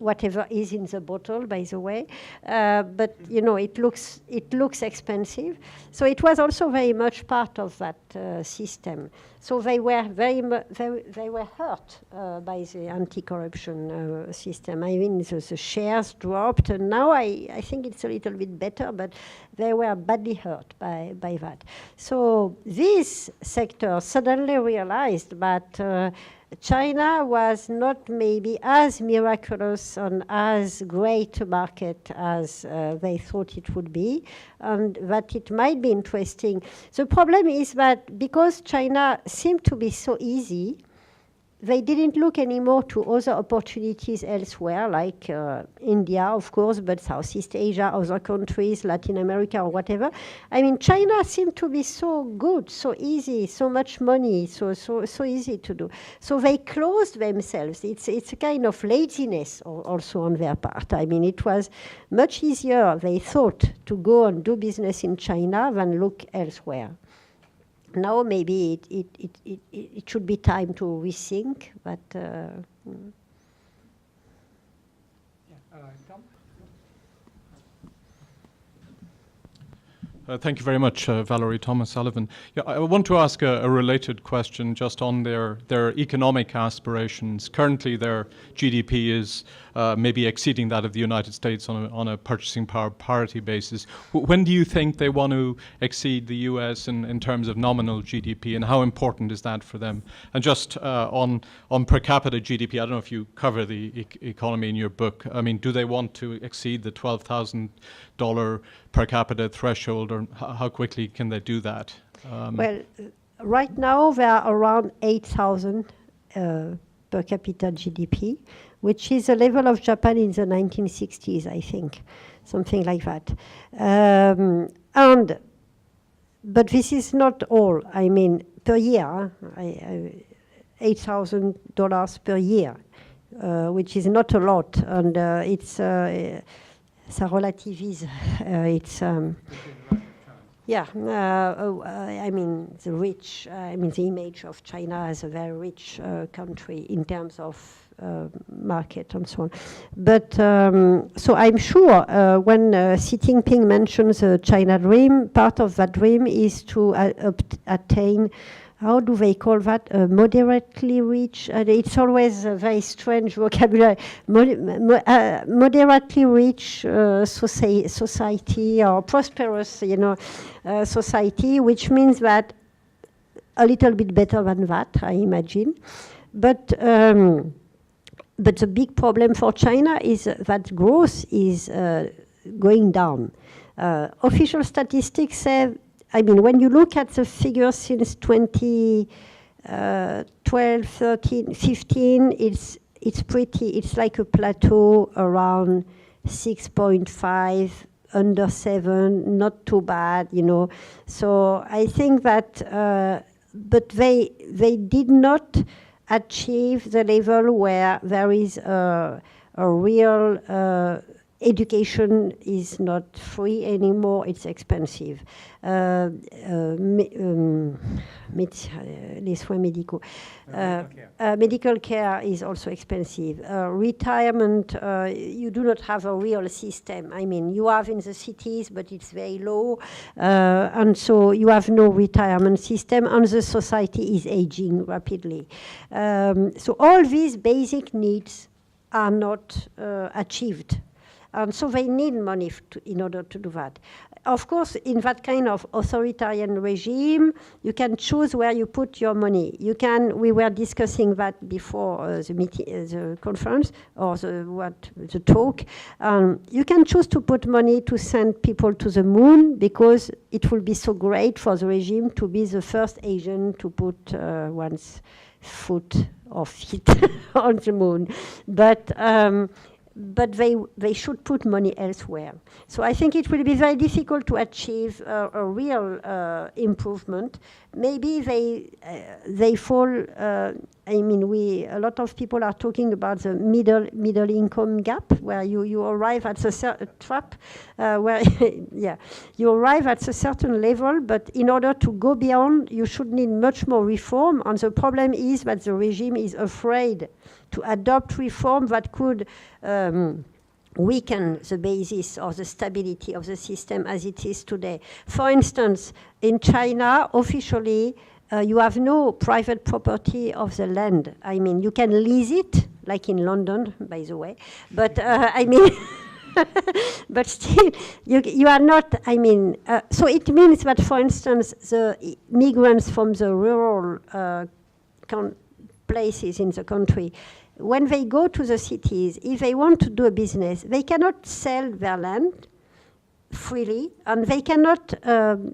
whatever is in the bottle, by the way, but it looks expensive. So it was also very much part of that system. So they were they were hurt by the anti-corruption system. The shares dropped, and now I think it's a little bit better, but they were badly hurt by that. So this sector suddenly realized that China was not maybe as miraculous and as great a market as they thought it would be, and that it might be interesting. The problem is that because China seemed to be so easy, they didn't look anymore to other opportunities elsewhere, like India, of course, but Southeast Asia, other countries, Latin America, or whatever. China seemed to be so good, so easy, so much money, so easy to do. So they closed themselves. It's a kind of laziness also on their part. It was much easier, they thought, to go and do business in China than look elsewhere. Now maybe it should be time to rethink, but. Tom? Thank you very much, Valerie Thomas Sullivan. Yeah, I want to ask a related question just on their economic aspirations. Currently, their GDP is maybe exceeding that of the United States on a purchasing power parity basis. When do you think they want to exceed the US in terms of nominal GDP, and how important is that for them? And just on per capita GDP, I don't know if you cover the economy in your book. Do they want to exceed the $12,000 per capita threshold, or how quickly can they do that? Well, right now they are around 8,000 per capita GDP, which is the level of Japan in the 1960s, I think, something like that. But this is not all. Per year, $8,000 per year, which is not a lot, and it's relativism. The rich, the image of China as a very rich country in terms of market and so on. But so I'm sure when Xi Jinping mentions the China dream, part of that dream is to attain how do they call that? Moderately rich. It's always a very strange vocabulary. Moderately rich society or prosperous, society, which means that a little bit better than that, I imagine. But the big problem for China is that growth is going down. Official statistics say, when you look at the figures since 2012, 13, 15, it's like a plateau around 6.5, under 7, not too bad, So I think that, but they did not achieve the level where there is a real education is not free anymore, it's expensive. Les soins médicaux. Medical care is also expensive. Retirement, you do not have a real system. You have in the cities, but it's very low. And so you have no retirement system, and the society is aging rapidly. So all these basic needs are not achieved. And so they need money in order to do that. Of course, in that kind of authoritarian regime, you can choose where you put your money. We were discussing that before the conference or the talk. You can choose to put money to send people to the moon because it will be so great for the regime to be the first Asian to put one's foot or feet on the moon. But they should put money elsewhere. So I think it will be very difficult to achieve a real improvement. Maybe they fall. A lot of people are talking about the middle income gap, where you arrive at a trap, where you arrive at a certain level, but in order to go beyond, you should need much more reform. And the problem is that the regime is afraid to adopt reform that could weaken the basis or the stability of the system as it is today. For instance, in China, officially, you have no private property of the land. You can lease it, like in London, by the way. But but still, you are not, so it means that, for instance, the migrants from the rural places in the country, when they go to the cities, if they want to do a business, they cannot sell their land freely, and they cannot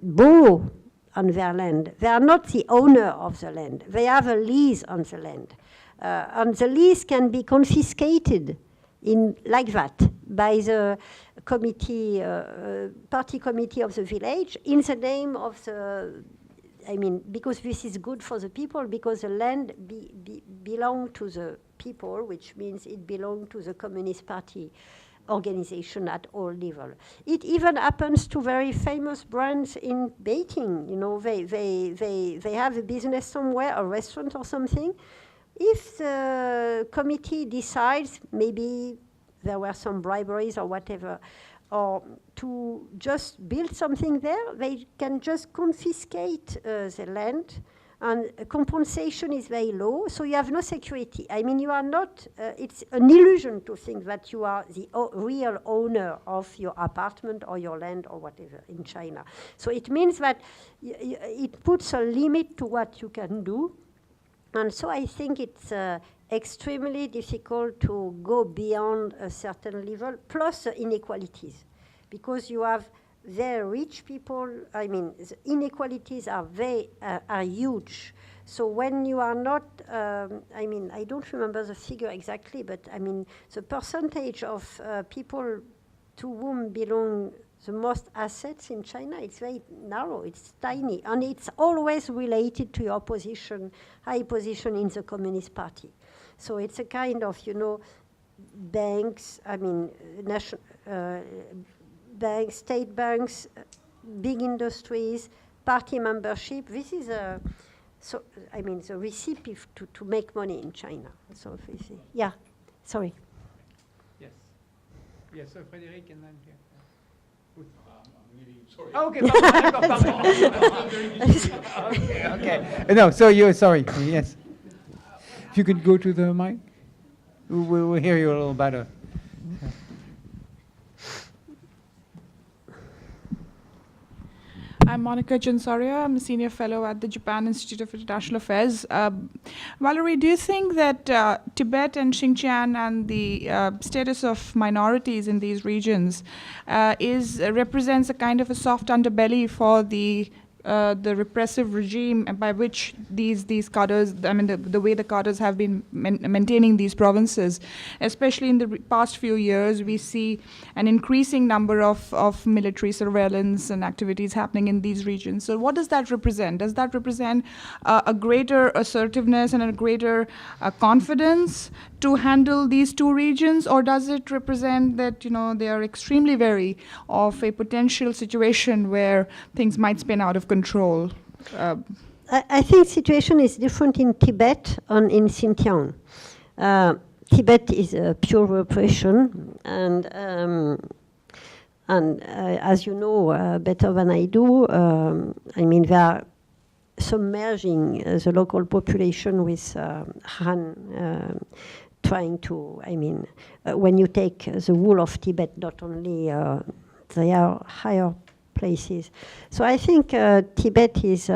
borrow on their land. They are not the owner of the land. They have a lease on the land. And the lease can be confiscated like that by the committee, party committee of the village in the name of the, because this is good for the people, because the land belongs to the people, which means it belongs to the Communist Party organization at all levels. It even happens to very famous brands in Beijing. They have a business somewhere, a restaurant or something. If the committee decides, maybe there were some briberies or whatever, or to just build something there, they can just confiscate the land, and compensation is very low, so you have no security. You are not, it's an illusion to think that you are the real owner of your apartment or your land or whatever in China. So it means that it puts a limit to what you can do. And so I think it's extremely difficult to go beyond a certain level, plus inequalities, because you have very rich people. The inequalities are huge. So when you are not, I don't remember the figure exactly, but the percentage of people to whom belong the most assets in China, it's very narrow, it's tiny, and it's always related to your position, high position in the Communist Party. So it's a kind of, banks, banks, state banks, big industries, party membership. This is the recipe to make money in China. So, sorry. Yes. Yes, so Frédéric and then here. Okay, okay. No, so you're sorry. Yes. If you could go to the mic, we'll hear you a little better. I'm Monica Junsaria. I'm a senior fellow at the Japan Institute of International Affairs. Valerie, do you think that Tibet and Xinjiang and the status of minorities in these regions represents a kind of a soft underbelly for the repressive regime by which these cadres, I mean, the way the cadres have been maintaining these provinces, especially in the past few years, we see an increasing number of military surveillance and activities happening in these regions. So what does that represent? Does that represent a greater assertiveness and a greater confidence to handle these two regions, or does it represent that, you know, they are extremely wary of a potential situation where things might spin out of control? I think situation is different in Tibet and in Xinjiang. Tibet is a pure repression, and as you know better than I do, I mean, they are submerging the local population with Han, trying to, I mean, when you take the whole of Tibet, not only their higher places. So I think Tibet is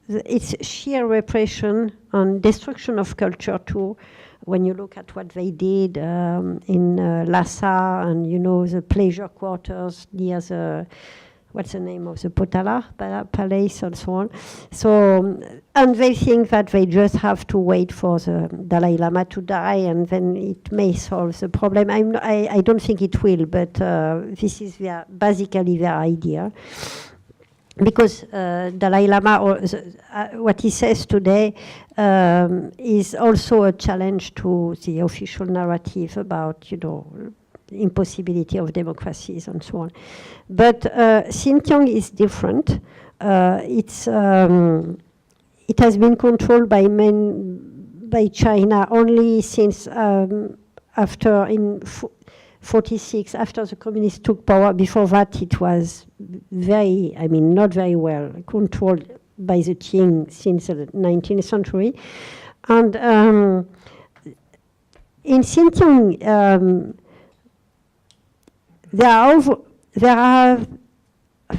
it's sheer repression and destruction of culture too. When you look at what they did in Lhasa and, you know, the pleasure quarters near the, what's the name of the Potala Palace and so on. So, and they think that they just have to wait for the Dalai Lama to die and then it may solve the problem. I don't think it will, but this is basically their idea. Because Dalai Lama, or what he says today, is also a challenge to the official narrative about, you know, impossibility of democracies and so on. But Xinjiang is different. It has been controlled by China only since after in 46, after the communists took power. Before that, it was not very well controlled by the Qing since the 19th century. And in Xinjiang,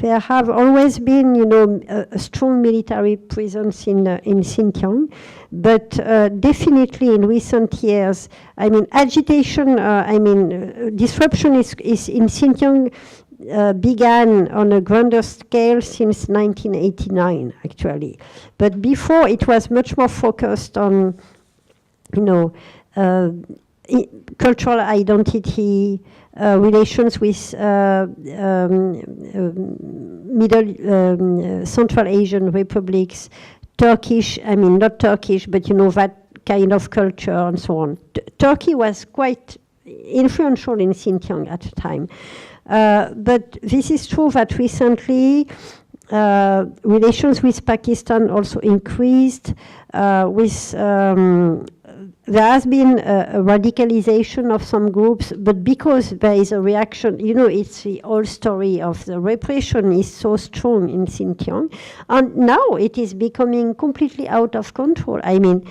there have always been, you know, a strong military presence in Xinjiang, but definitely in recent years, I mean, agitation, disruption is in Xinjiang began on a grander scale since 1989, actually. But before, it was much more focused on, you know, cultural identity, relations with Central Asian republics, Turkish, I mean, not Turkish, but, you know, that kind of culture and so on. Turkey was quite influential in Xinjiang at the time. But this is true that recently relations with Pakistan also increased. There has been a radicalization of some groups, but because there is a reaction, you know, it's the old story of the repression is so strong in Xinjiang, and now it is becoming completely out of control. I mean,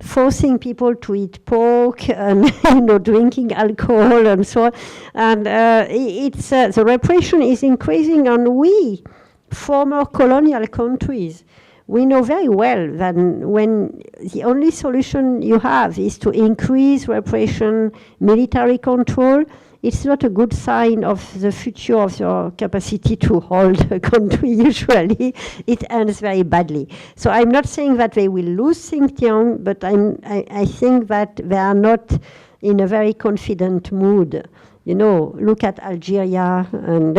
forcing people to eat pork and, you know, drinking alcohol and so on, and the repression is increasing, and we, former colonial countries, we know very well that when the only solution you have is to increase repression, military control, it's not a good sign of the future of your capacity to hold a country. Usually, it ends very badly. So I'm not saying that they will lose Xinjiang, but I think that they are not in a very confident mood. You know, look at Algeria and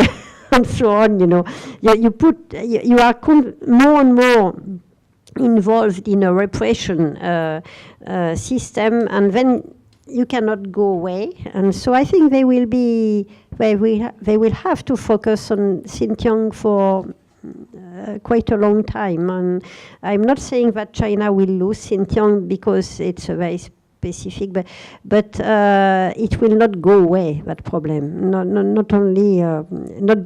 and so on, you know. You are more and more involved in a repression system, and then you cannot go away. And so I think they will have to focus on Xinjiang for quite a long time. And I'm not saying that China will lose Xinjiang because it's a very specific, but it will not go away, that problem. Not only, not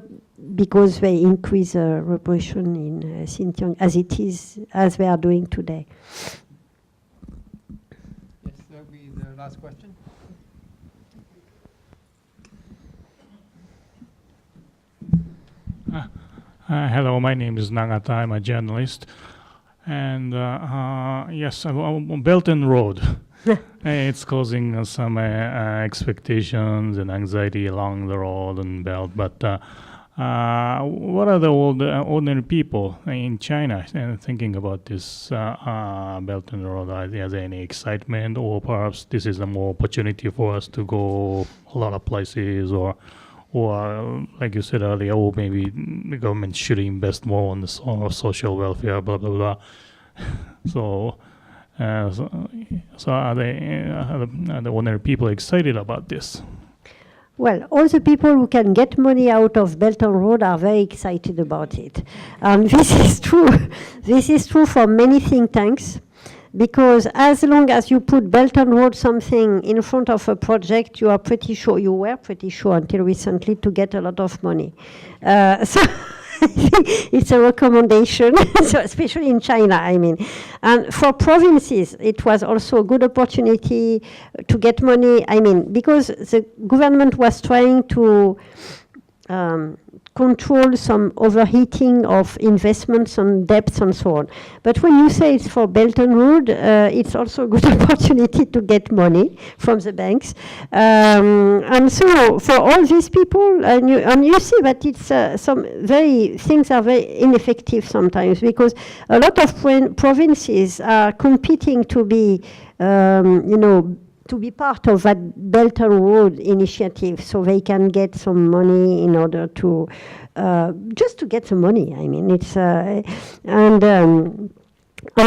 because they increase repression in Xinjiang as they are doing today. Yes, that will be the last question. Hello, my name is Nagata. I'm a journalist. And yes, Belt and Road. It's causing some expectations and anxiety along the road and belt. But what are the ordinary people in China thinking about this Belt and Road? Is there any excitement, or perhaps this is a more opportunity for us to go a lot of places, or like you said earlier, or maybe the government should invest more on the social welfare, blah blah blah. So are the ordinary people excited about this? Well, all the people who can get money out of Belt and Road are very excited about it. This is true. This is true for many think tanks. Because as long as you put Belt and Road something in front of a project, you were pretty sure until recently to get a lot of money. So it's a recommendation, so especially in China, I mean. And for provinces, it was also a good opportunity to get money, I mean, because the government was trying to control some overheating of investments and debts and so on. But when you say it's for Belt and Road, it's also a good opportunity to get money from the banks. And so for all these people, and you see that it's things are very ineffective sometimes, because a lot of provinces are competing to be, to be part of that Belt and Road initiative, so they can get some money in order to just to get some money. I mean, it's and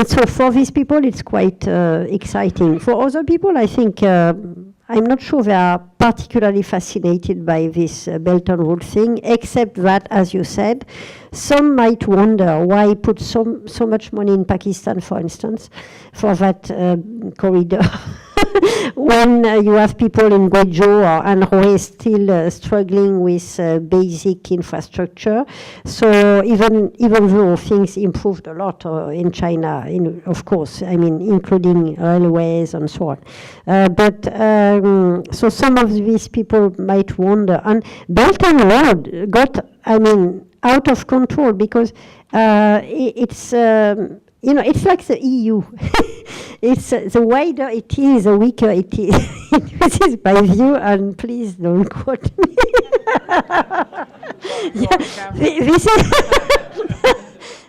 so for these people, it's quite exciting. For other people, I think I'm not sure they are particularly fascinated by this Belt and Road thing, except that, as you said, some might wonder why put so much money in Pakistan, for instance, for that corridor. When you have people in Guizhou or Anhui still struggling with basic infrastructure. So even though things improved a lot in China, of course, I mean, including railways and so on. So some of these people might wonder. And Belt and Road got, I mean, out of control because it's... it's like the EU. It's the wider it is, the weaker it is. This is my view, and please don't quote me.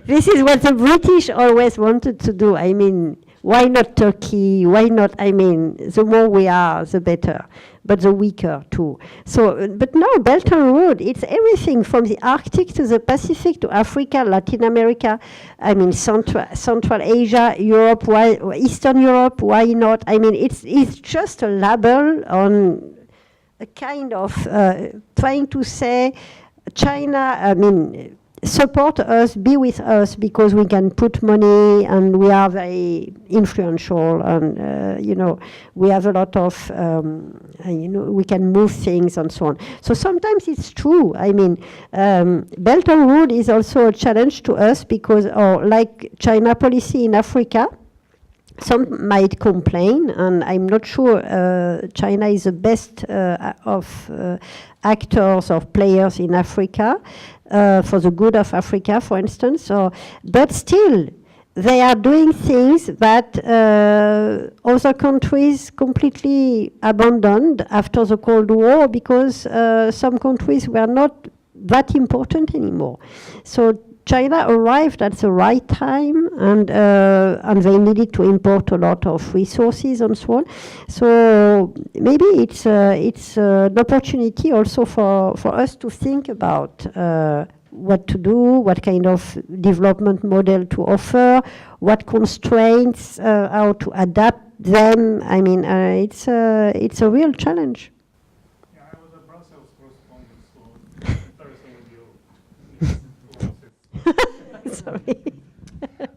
This is what the British always wanted to do. I mean, why not Turkey? Why not? I mean, the more we are, the better. But the weaker too. So, but now Belt and Road, it's everything from the Arctic to the Pacific to Africa, Latin America, I mean Central Asia, Europe, Eastern Europe, why not? I mean, it's just a label on a kind of trying to say China, I mean, support us, be with us, because we can put money and we are very influential, and we have a lot of we can move things and so on. So sometimes it's true. I mean, Belt and Road is also a challenge to us because, like China policy in Africa, some might complain, and I'm not sure China is the best of actors or players in Africa, for the good of Africa, for instance. But still, they are doing things that other countries completely abandoned after the Cold War, because some countries were not that important anymore. So China arrived at the right time, and they needed to import a lot of resources and so on. So maybe it's an opportunity also for us to think about what to do, what kind of development model to offer, what constraints, how to adapt them. I mean, it's a real challenge. Yeah, I was a Brussels correspondent, so comparison with you. Sorry.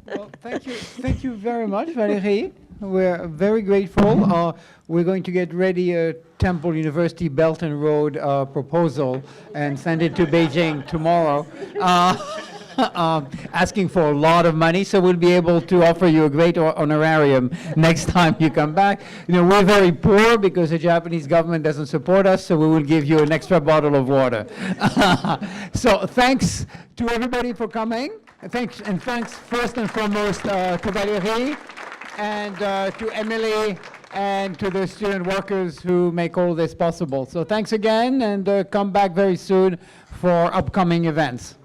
Well, thank you very much, Valérie. We're very grateful. We're going to get ready a Temple University Belt and Road proposal and send it to Beijing tomorrow, asking for a lot of money. So we'll be able to offer you a great honorarium next time you come back. You know, we're very poor because the Japanese government doesn't support us, so we will give you an extra bottle of water. So thanks to everybody for coming. Thanks first and foremost to Valérie and to Emily and to the student workers who make all this possible. So thanks again, and come back very soon for upcoming events.